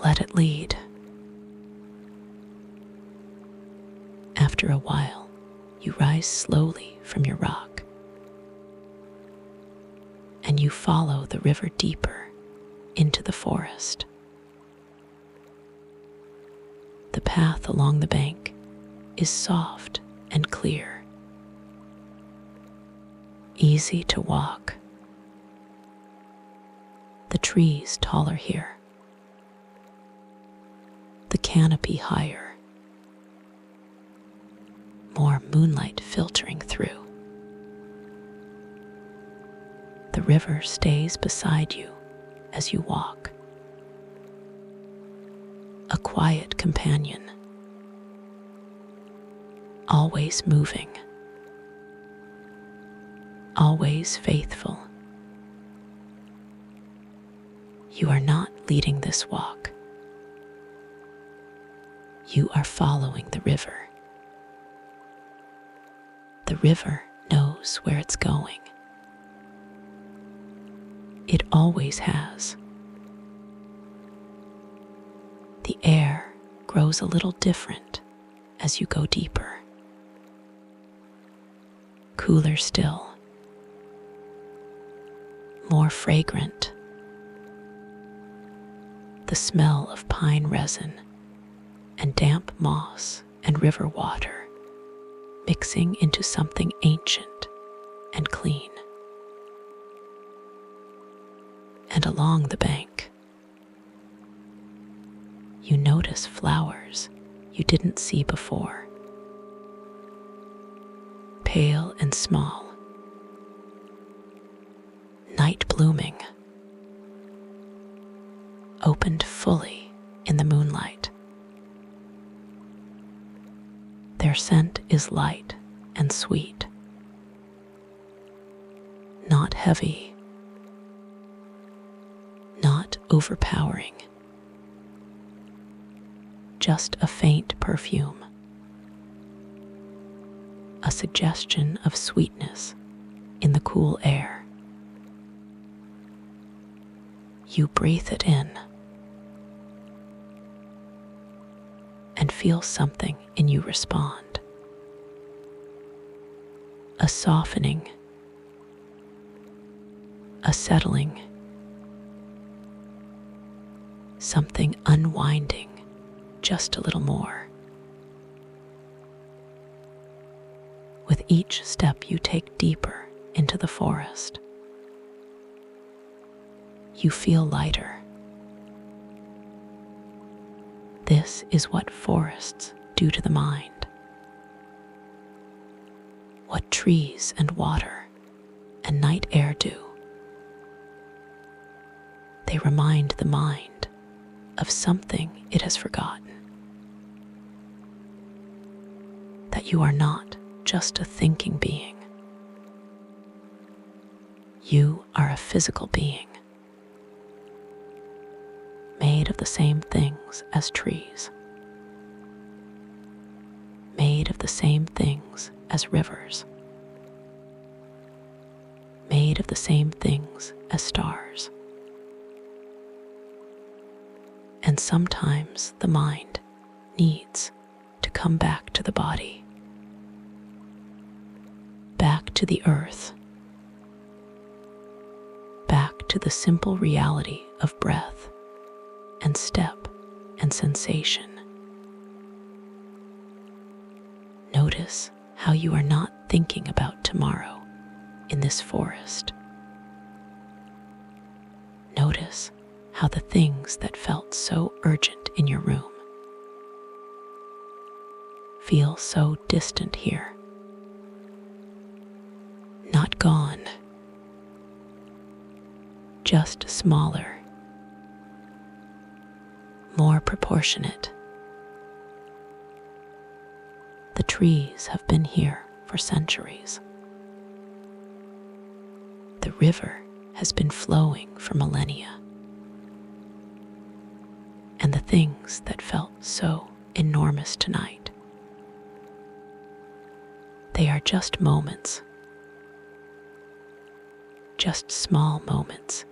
Let it lead. After a while, you rise slowly from your rock, and you follow the river deeper into the forest. The path along the bank is soft and clear, easy to walk. The trees taller here, the canopy higher, more moonlight filtering through. The river stays beside you as you walk, a quiet companion, always moving, always faithful. You are not leading this walk. You are following the river. The river knows where it's going. It always has. The air grows a little different as you go deeper. Cooler still, more fragrant. The smell of pine resin and damp moss and river water mixing into something ancient and clean. And along the bank, you notice flowers you didn't see before, pale and small, night blooming, opened fully in the moonlight. Their scent is light and sweet, not heavy, not overpowering, just a faint perfume, a suggestion of sweetness in the cool air. You breathe it in and feel something in you respond. A softening, a settling, something unwinding just a little more. With each step you take deeper into the forest. You feel lighter. This is what forests do to the mind. What trees and water and night air do. They remind the mind of something it has forgotten. That you are not just a thinking being. You are a physical being, made of the same things as trees, made of the same things as rivers, made of the same things as stars. And sometimes the mind needs to come back to the body, back to the earth, back to the simple reality of breath and step and sensation. Notice how you are not thinking about tomorrow in this forest. Notice how the things that felt so urgent in your room feel so distant here. Not gone, just smaller, more proportionate. The trees have been here for centuries. The river has been flowing for millennia. And the things that felt so enormous tonight, they are just moments, just small moments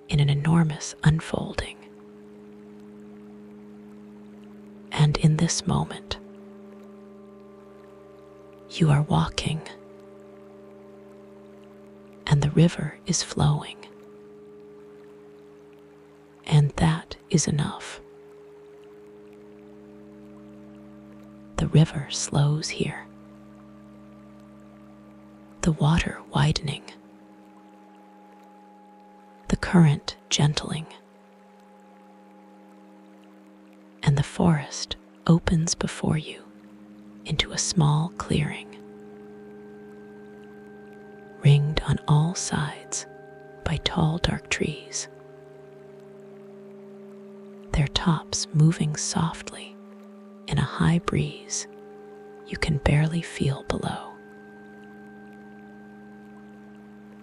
in an enormous unfolding. And in this moment, you are walking, and the river is flowing, and that is enough. The river slows here, the water widening, the current gentling, and the forest opens before you into a small clearing, ringed on all sides by tall dark trees, their tops moving softly in a high breeze you can barely feel below.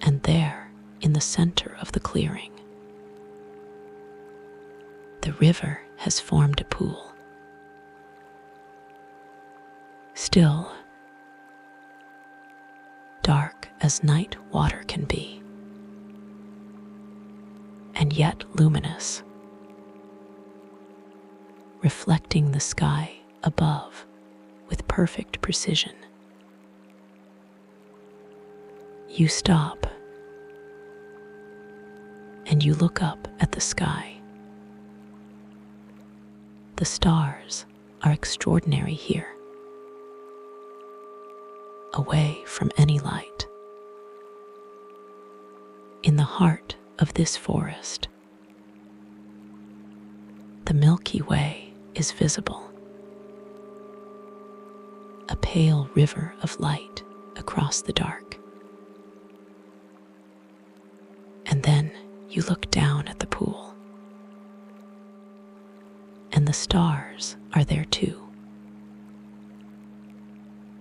And there, in the center of the clearing, the river has formed a pool. Still, dark as night water can be, and yet luminous, reflecting the sky above with perfect precision. You stop, and you look up at the sky. The stars are extraordinary here, away from any light. In the heart of this forest, the Milky Way is visible, a pale river of light across the dark. And then you look down at the pool, and the stars are there too.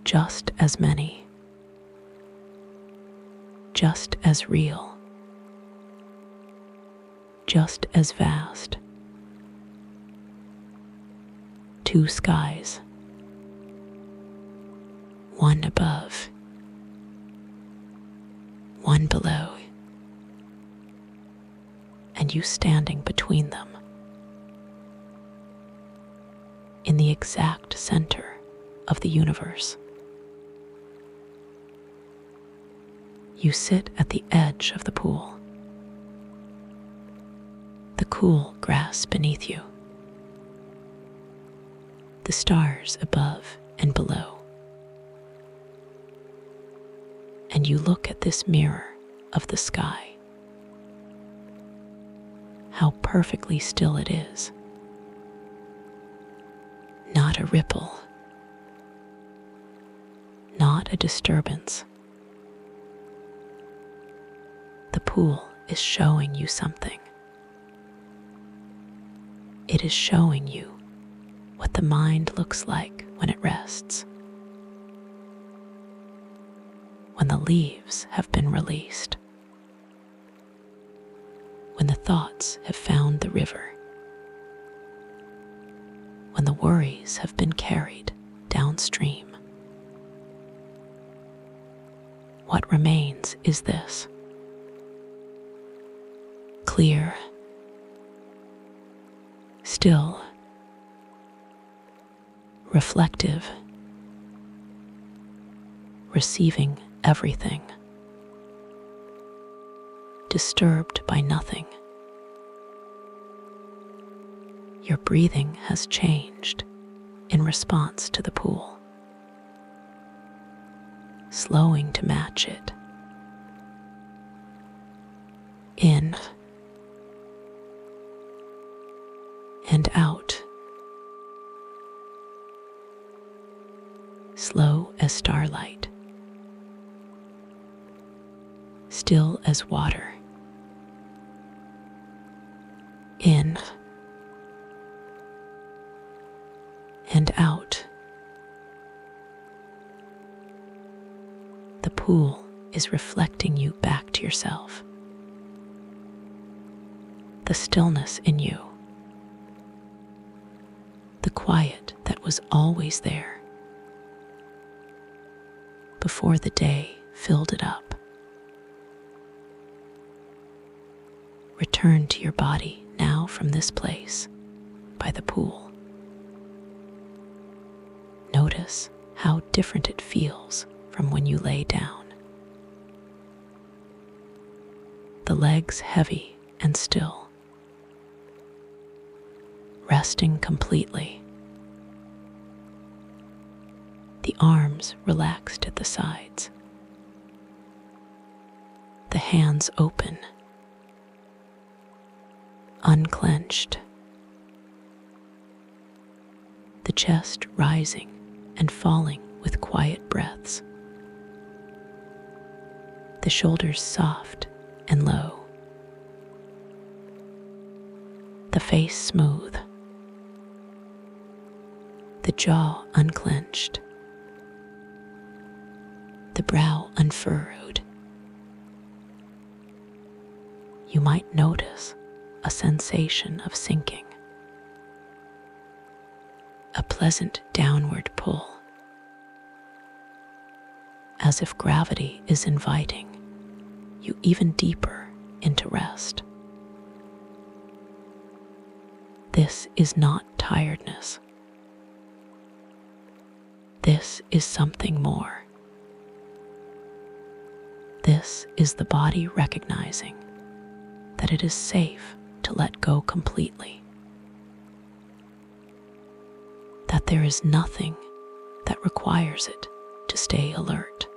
Just as many, just as real, just as vast. Two skies, one above, one below, and you standing between them, in the exact center of the universe. You sit at the edge of the pool, the cool grass beneath you, the stars above and below. and you look at this mirror of the sky. How perfectly still it is. Not a ripple, not a disturbance. The pool is showing you something. It is showing you what the mind looks like when it rests, when the leaves have been released, when the thoughts have found the river, when the worries have been carried downstream. What remains is this: clear, still, reflective, receiving everything, disturbed by nothing. Your breathing has changed in response to the pool, slowing to match it. In and out, slow as starlight, still as water. In and out. The pool is reflecting you back to yourself. The stillness in you, the quiet that was always there before the day filled it up. Return to your body now from this place by the pool. Notice how different it feels from when you lay down. The legs heavy and still, resting completely. The arms relaxed at the sides. The hands open, unclenched. The chest rising and falling with quiet breaths. The shoulders soft and low. The face smooth. The jaw unclenched. The brow unfurrowed. You might notice a sensation of sinking, a pleasant downward pull, as if gravity is inviting you even deeper into rest. This is not tiredness. This is something more. This is the body recognizing that it is safe to let go completely, that there is nothing that requires it to stay alert,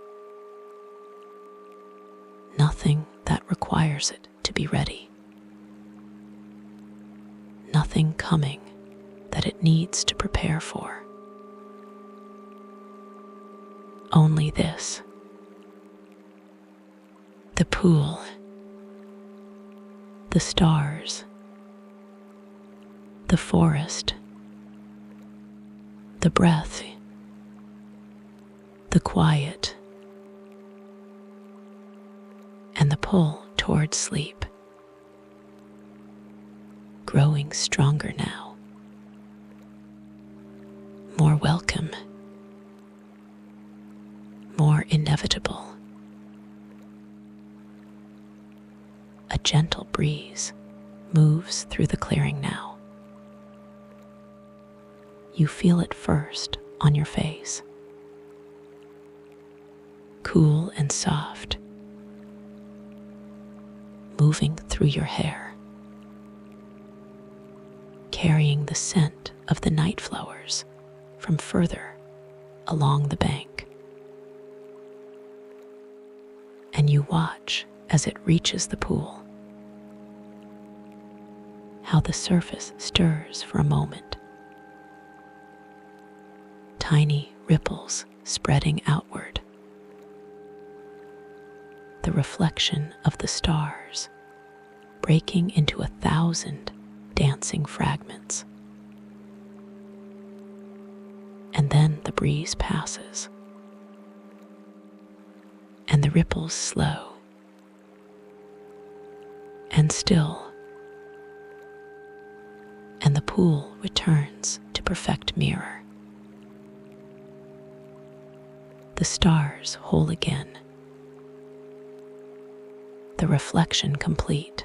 nothing that requires it to be ready, nothing coming that it needs to prepare for. Only this: the pool, the stars, the forest, the breath, the quiet, and the pull towards sleep, growing stronger now, more welcome, more inevitable. A gentle breeze moves through the clearing now. You feel it first on your face, cool and soft, moving through your hair, carrying the scent of the night flowers from further along the bank. watch as it reaches the pool, how the surface stirs for a moment, tiny ripples spreading outward, the reflection of the stars breaking into 1,000 dancing fragments. And then the breeze passes, and the ripples slow and still, and the pool returns to perfect mirror. The stars whole again, the reflection complete.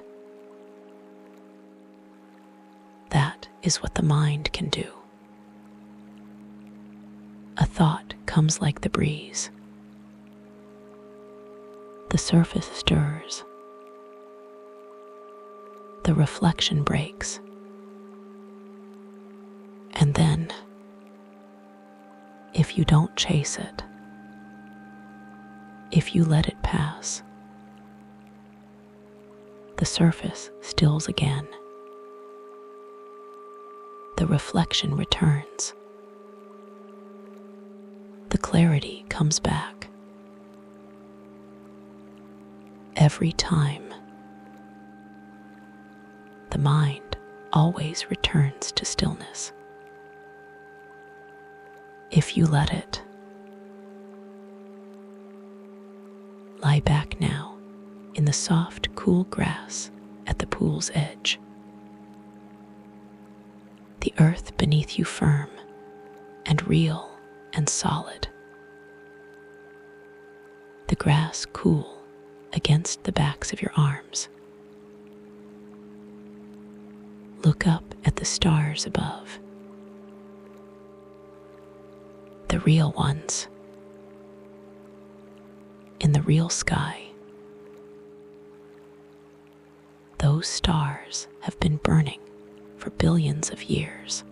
That is what the mind can do. A thought comes like the breeze. The surface stirs. The reflection breaks. And then, if you don't chase it, if you let it pass, the surface stills again. The reflection returns. The clarity comes back. Every time, the mind always returns to stillness. If you let it. Lie back now in the soft, cool grass at the pool's edge. The earth beneath you firm and real and solid. The grass cool against the backs of your arms. Look up at the stars above. The real ones. In the real sky. Those stars have been burning for billions of years,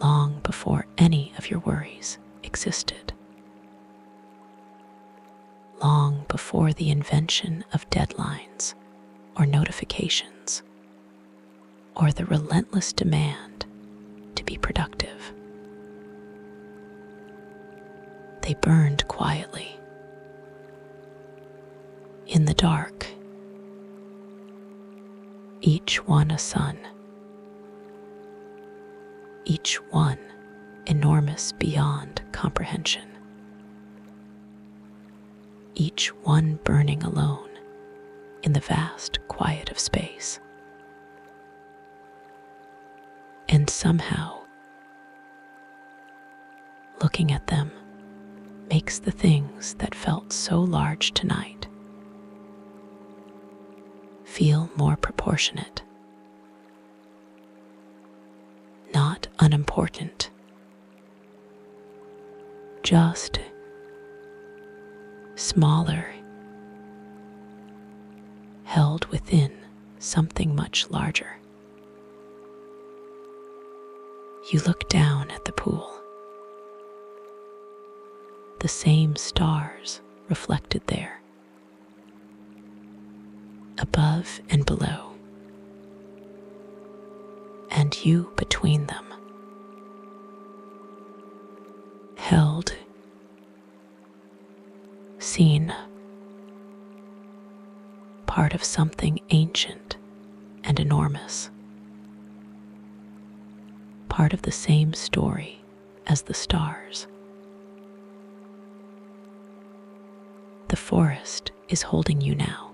long before any of your worries existed, long before the invention of deadlines or notifications, or the relentless demand to be productive. They burned quietly, in the dark, each one a sun, each one enormous beyond comprehension, each one burning alone in the vast quiet of space. And somehow, looking at them makes the things that felt so large tonight feel more proportionate, not unimportant, just smaller, held within something much larger. You look down at the pool, the same stars reflected there, above and below, and you between them, held, seen, part of something ancient and enormous, part of the same story as the stars. The forest is holding you now.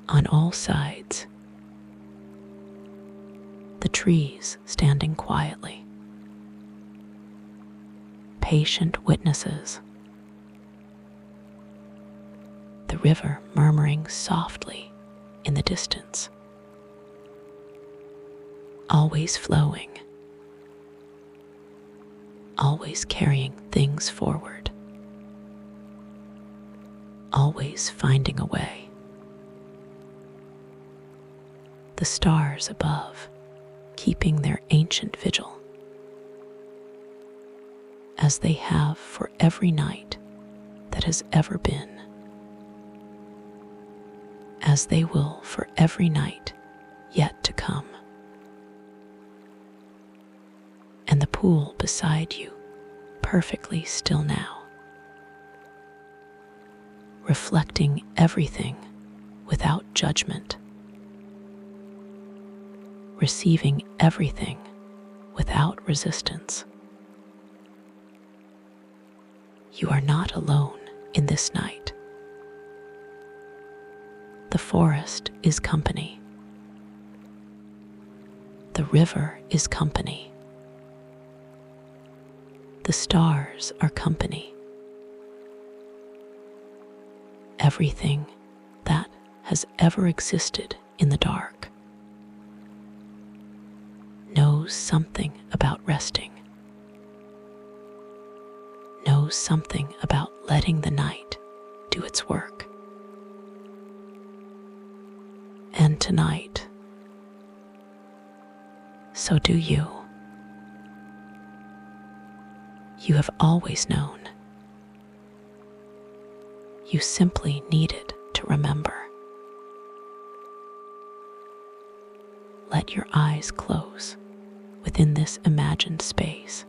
On all sides, the trees standing quietly, patient witnesses, the river murmuring softly in the distance, always flowing, always carrying things forward, always finding a way. The stars above, keeping their ancient vigil, as they have for every night that has ever been, as they will for every night yet to come. And the pool beside you, perfectly still now, reflecting everything without judgment, receiving everything without resistance. You are not alone in this night. The forest is company. The river is company. The stars are company. Everything that has ever existed in the dark knows something about resting, knows something about letting the night do its work. And tonight, so do you. You have always known. You simply needed to remember. Let your eyes close within this imagined space.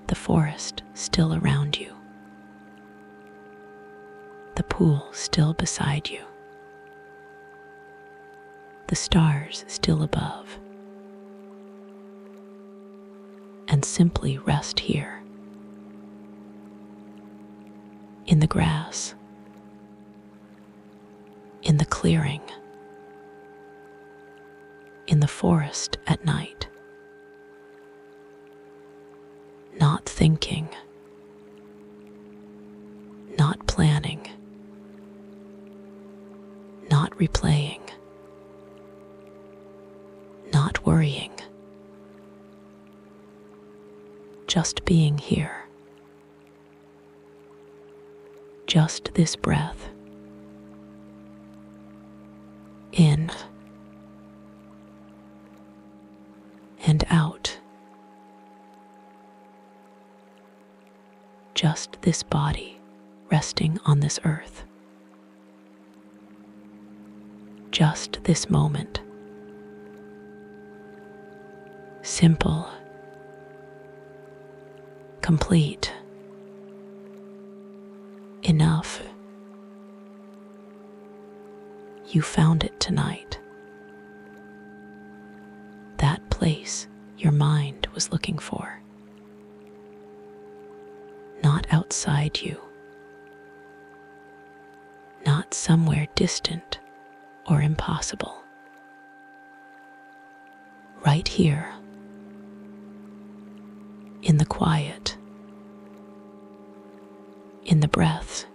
The forest still around you. The pool still beside you. The stars still above. And simply rest here. In the grass. In the clearing. In the forest at night. Not thinking. Not planning. Not replaying. Not worrying. Just being here. Just this breath. In and out. Just this body resting on this earth. Just this moment. Simple. Complete. Enough. You found it tonight. That place your mind was looking for. Not outside you. Not somewhere distant or impossible. Right here. In the quiet. In the breath.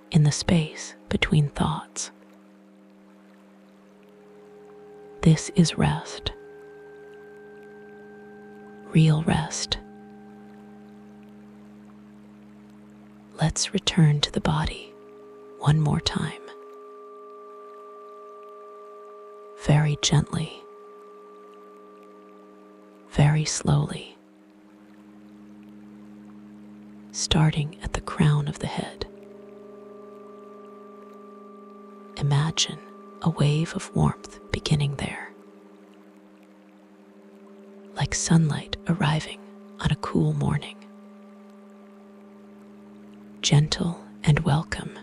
In the space between thoughts. This is rest. Real rest. Let's return to the body one more time. Very gently. Very slowly. Starting at the crown of the head. Imagine a wave of warmth beginning there, like sunlight arriving on a cool morning. Gentle and welcome.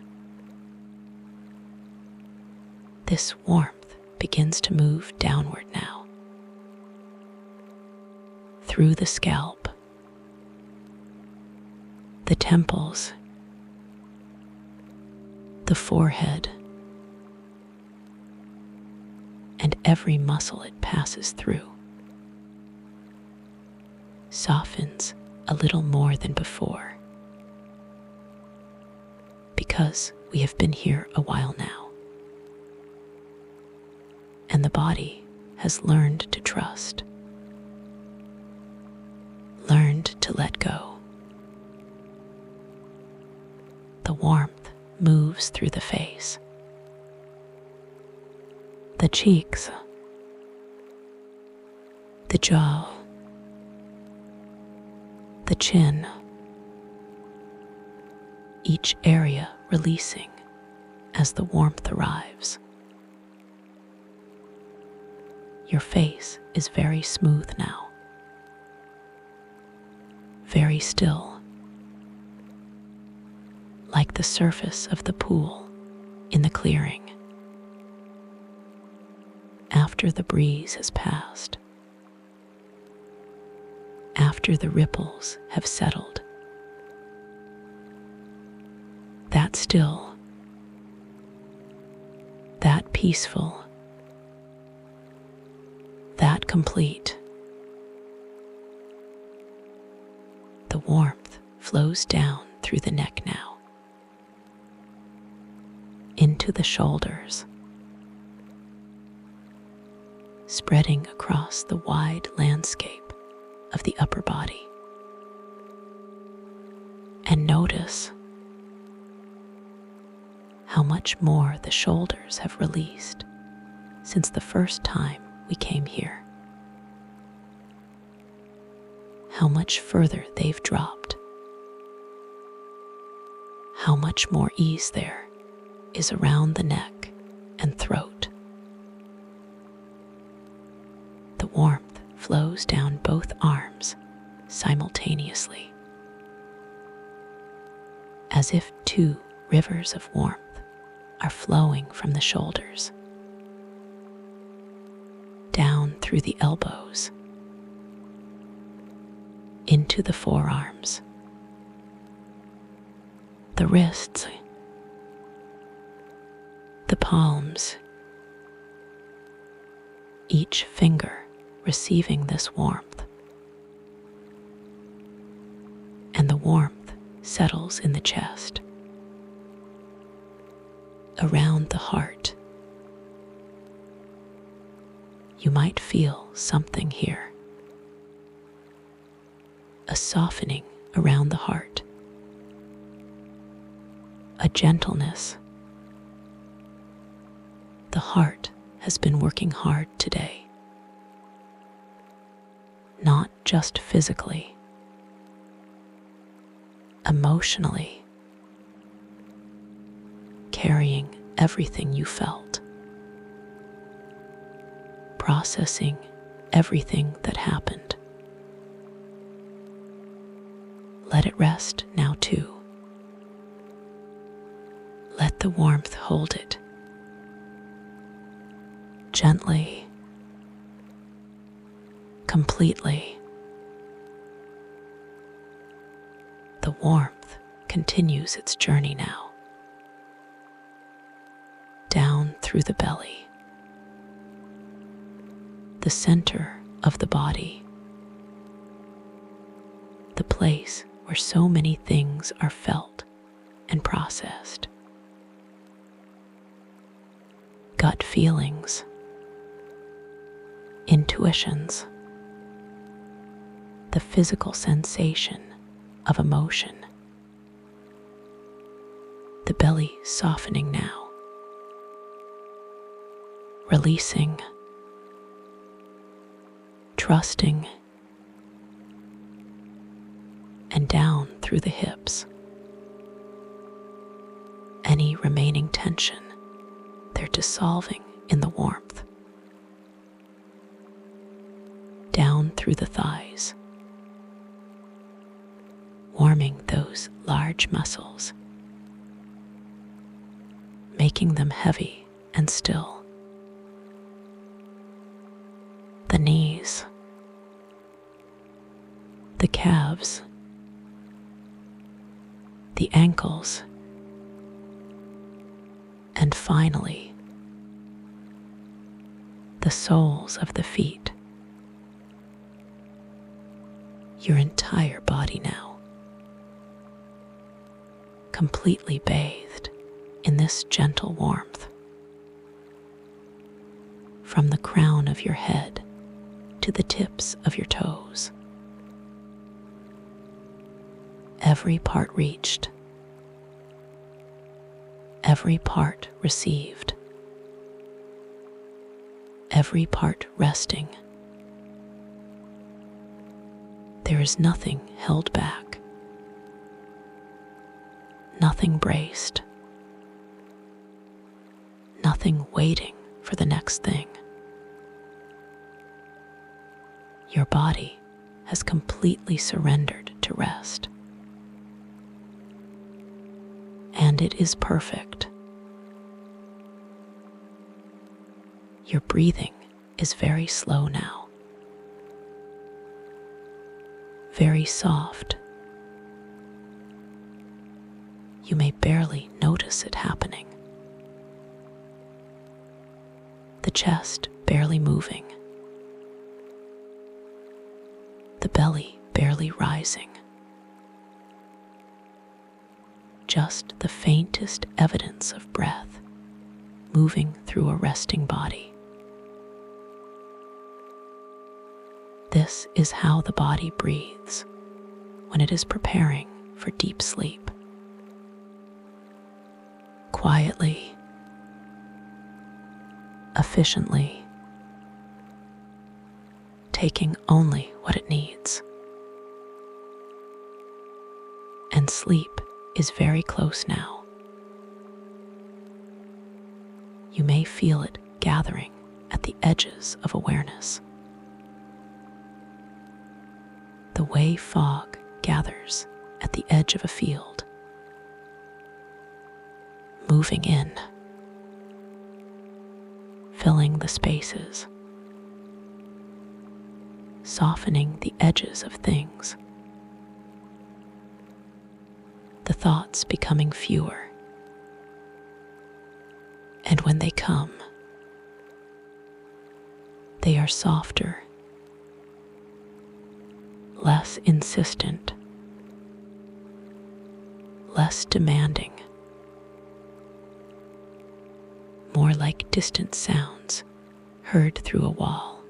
This warmth begins to move downward now, through the scalp, the temples, the forehead, and every muscle it passes through. Softens a little more than before, because we have been here a while now, and the body has learned to trust, learned to let go. The warmth moves through the face, the cheeks, the jaw, the chin, each area releasing as the warmth arrives. Your face is very smooth now, very still, like the surface of the pool in the clearing after the breeze has passed, after the ripples have settled. That still, that peaceful, that complete. The warmth flows down through the neck now, into the shoulders, spreading across the wide landscape of the upper body. And notice how much more the shoulders have released since the first time we came here. How much further they've dropped. How much more ease there is around the neck and throat. The warmth flows down both arms simultaneously, as if two rivers of warmth are flowing from the shoulders, down through the elbows, into the forearms, the wrists, the palms, each finger receiving this warmth. And the warmth settles in the chest, around the heart. You might feel something here, a softening around the heart, a gentleness. The heart has been working hard today, not just physically, emotionally, carrying everything you felt, processing everything that happened. Let it rest now too. Let the warmth hold it. Gently, completely. The warmth continues its journey now, down through the belly, the center of the body, the place where so many things are felt and processed. Gut feelings, intuitions, the physical sensation of emotion, the belly softening now, releasing, trusting, and down through the hips. Any remaining tension, they're dissolving in the warmth. Down through the thighs, warming those large muscles, making them heavy and still. The knees, the calves, the ankles, and finally, the soles of the feet. Your entire body now, completely bathed in this gentle warmth. From the crown of your head to the tips of your toes. Every part reached, every part received, every part resting. There is nothing held back, nothing braced, nothing waiting for the next thing. Your body has completely surrendered to rest. And it is perfect. Your breathing is very slow now, very soft. You may barely notice it happening. The chest barely moving, the belly barely rising. Just the faintest evidence of breath moving through a resting body. This is how the body breathes when it is preparing for deep sleep. Quietly, efficiently, taking only what it needs. And sleep is very close now. You may feel it gathering at the edges of awareness. The way fog gathers at the edge of a field, moving in, filling the spaces, softening the edges of things, the thoughts becoming fewer. And when they come, they are softer, less insistent, less demanding, more like distant sounds heard through a wall,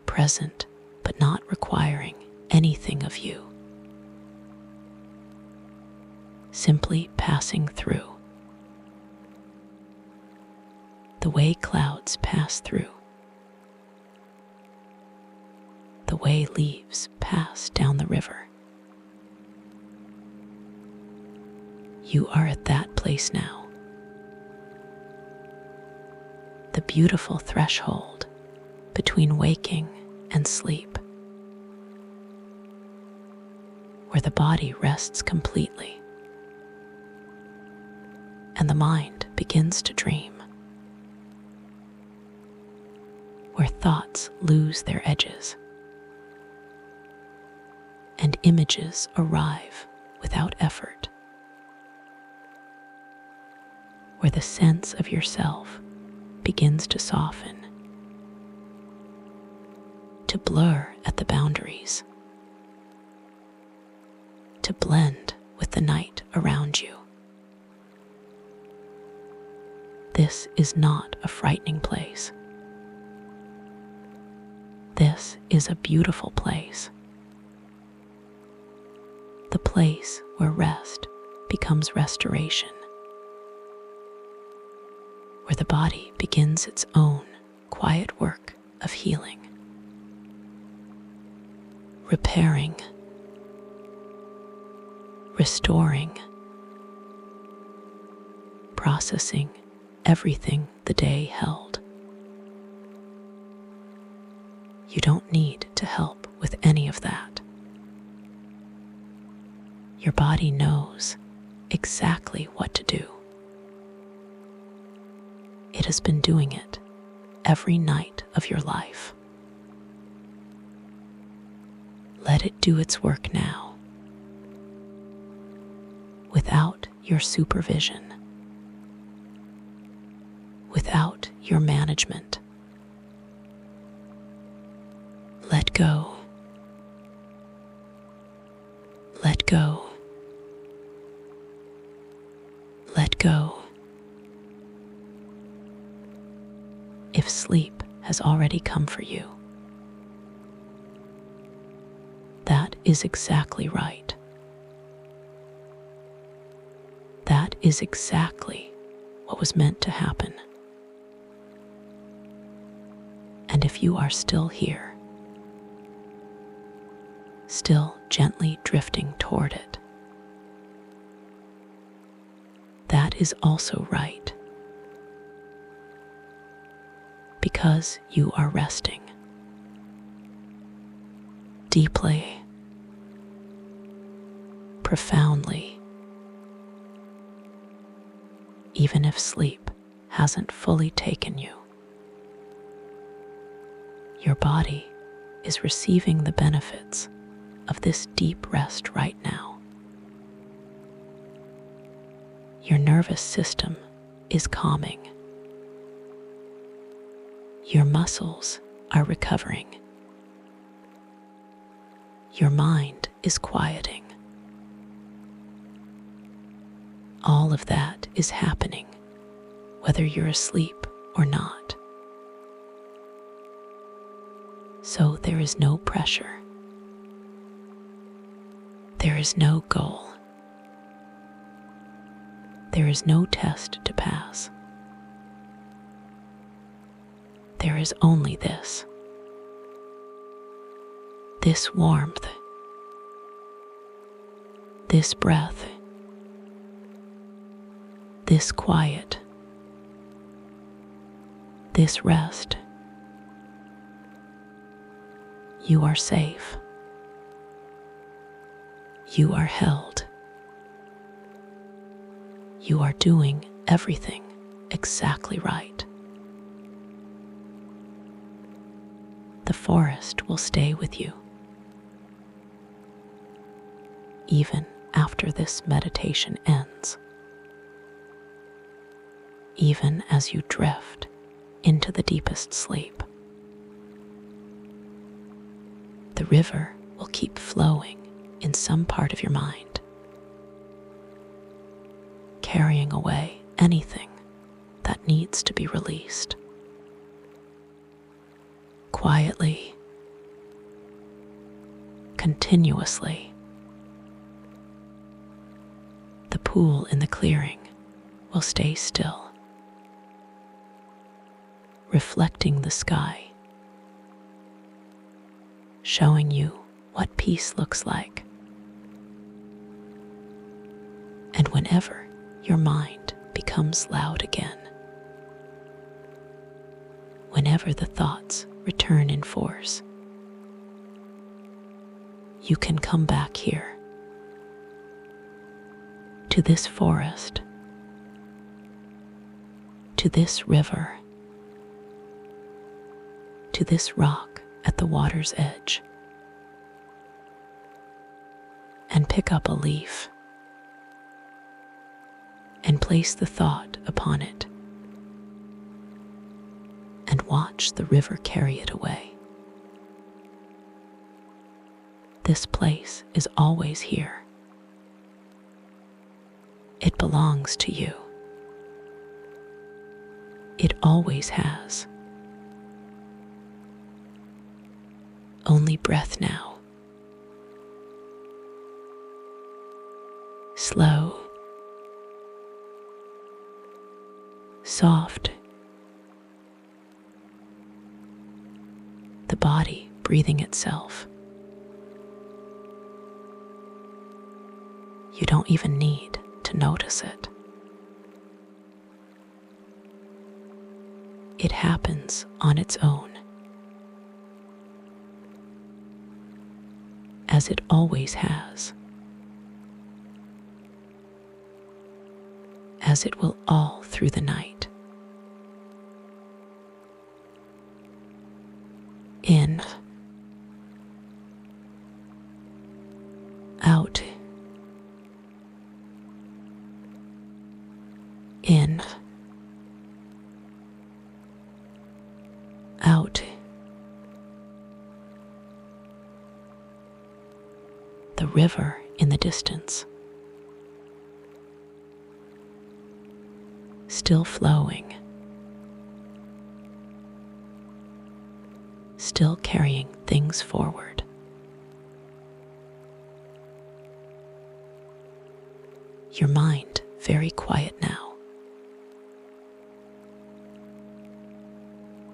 present but not requiring anything of you, simply passing through. The way clouds pass through, the way leaves pass down the river. You are at that place now. The beautiful threshold between waking and sleep, where the body rests completely and the mind begins to dream, where thoughts lose their edges and images arrive without effort, where the sense of yourself begins to soften, to blur at the boundaries, to blend with the night around you. This is not a frightening place. This is a beautiful place. The place where rest becomes restoration, where the body begins its own quiet work of healing, repairing, restoring, processing everything the day held. You don't need to help with any of that. Your body knows exactly what to do. It has been doing it every night of your life. Let it do its work now, without your supervision, without your management. Let go. Let go. Let go. If sleep has already come for you, that is exactly right. That is exactly what was meant to happen. And if you are still here, still gently drifting toward it. That is also right, because you are resting deeply, profoundly, even if sleep hasn't fully taken you. Your body is receiving the benefits of this deep rest right now. Your nervous system is calming. Your muscles are recovering. Your mind is quieting. All of that is happening, whether you're asleep or not. So there is no pressure. There is no goal. There is no test to pass. There is only this warmth, this breath, this quiet, this rest. You are safe. You are held. You are doing everything exactly right. The forest will stay with you, even after this meditation ends, even as you drift into the deepest sleep. The river will keep flowing in some part of your mind, carrying away anything that needs to be released. Quietly, continuously, the pool in the clearing will stay still, reflecting the sky, showing you what peace looks like. And whenever your mind becomes loud again, whenever the thoughts return in force, you can come back here, to this forest, to this river, to this rock at the water's edge, and pick up a leaf and place the thought upon it and watch the river carry it away. This place is always here. It belongs to you. It always has. Only breath now. Slow, soft, the body breathing itself. You don't even need to notice it. It happens on its own, as it always has, as it will all through the night. In, out, in, out. The river in the distance, still flowing, still carrying things forward. Your mind very quiet now,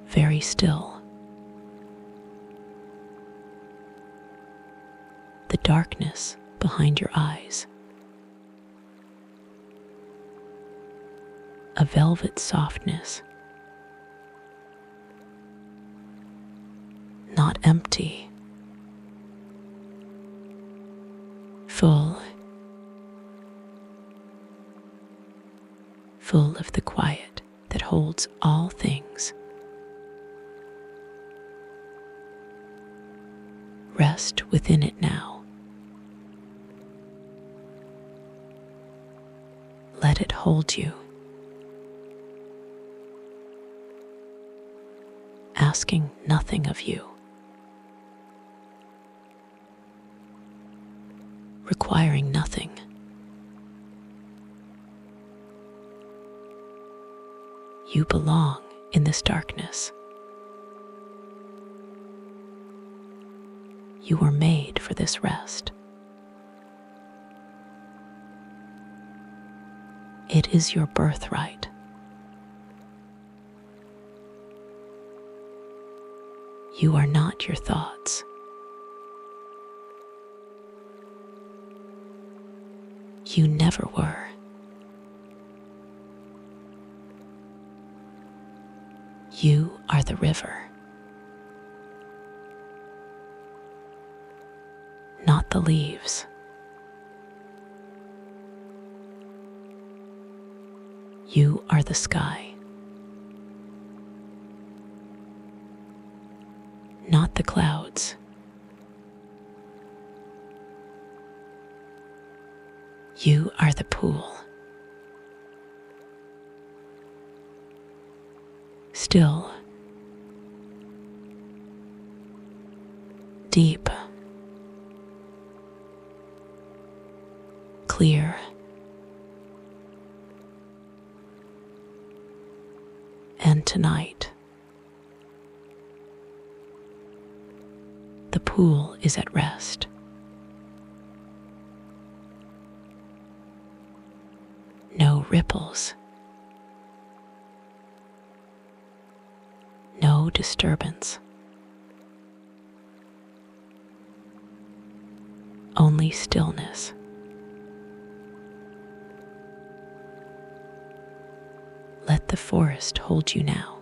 very still. darkness behind your eyes, a velvet softness, not empty, full of the quiet that holds all things. Rest within it now. Let it hold you, asking nothing of you, requiring nothing. You belong in this darkness. You were made for this rest. It is your birthright. You are not your thoughts. You never were. You are the river, not the leaves. You are the sky, not the clouds. You are the pool, still, deep, clear, and tonight, the pool is at rest. No ripples, no disturbance, only stillness. Let the forest hold you now.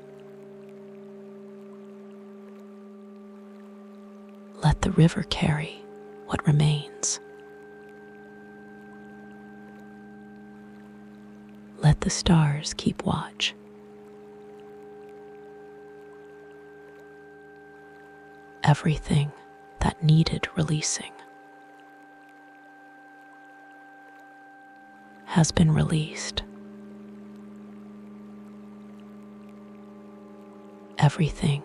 Let the river carry what remains. Let the stars keep watch. Everything that needed releasing has been released. Everything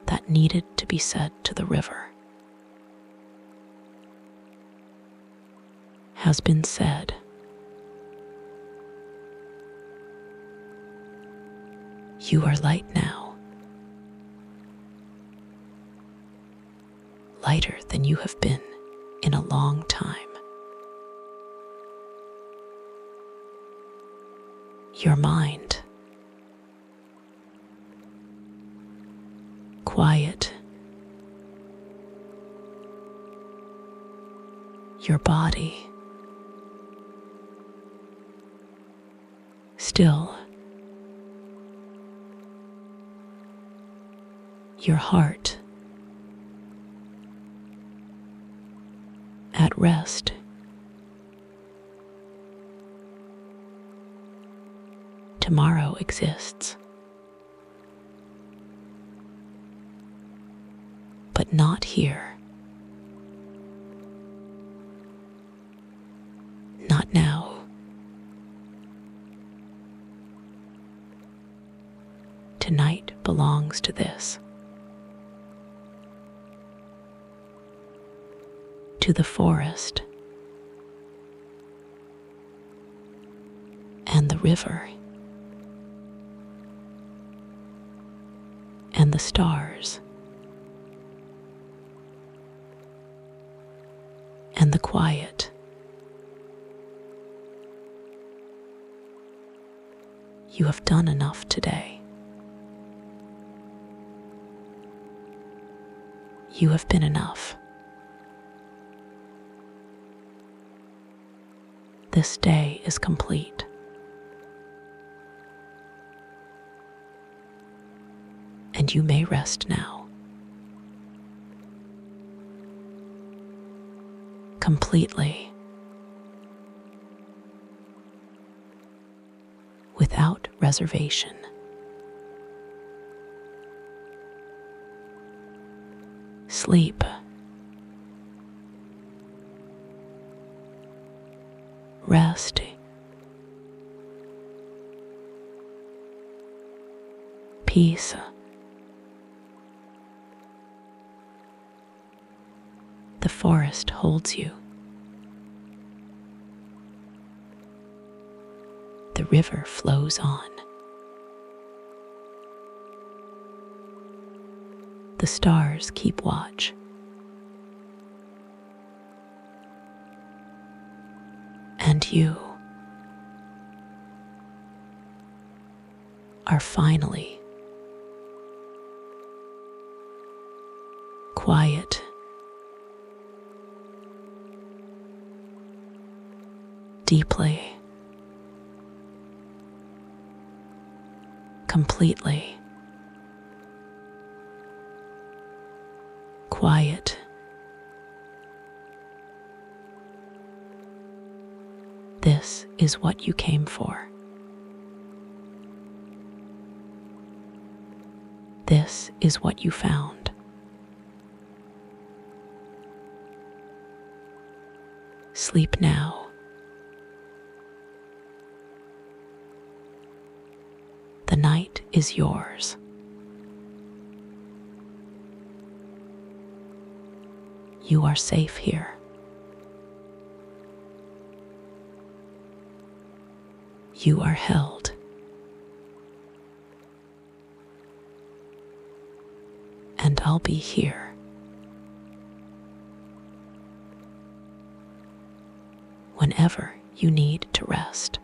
that needed to be said to the river has been said. You are light now, lighter than you have been in a long time. Your mind, quiet. Your body, still. Your heart, at rest. Tomorrow exists, but not here. Not now. Tonight belongs to this. To the forest and the river and the stars and the quiet. You have done enough today. You have been enough. this day is complete. And you may rest now, completely, without reservation. Sleep. Rest. Peace. The forest holds you. The river flows on. The stars keep watch. And you are finally quiet, deeply, completely quiet. This is what you came for. This is what you found. Sleep now. The night is yours. You are safe here. You are held. And I'll be here. Whenever you need to rest.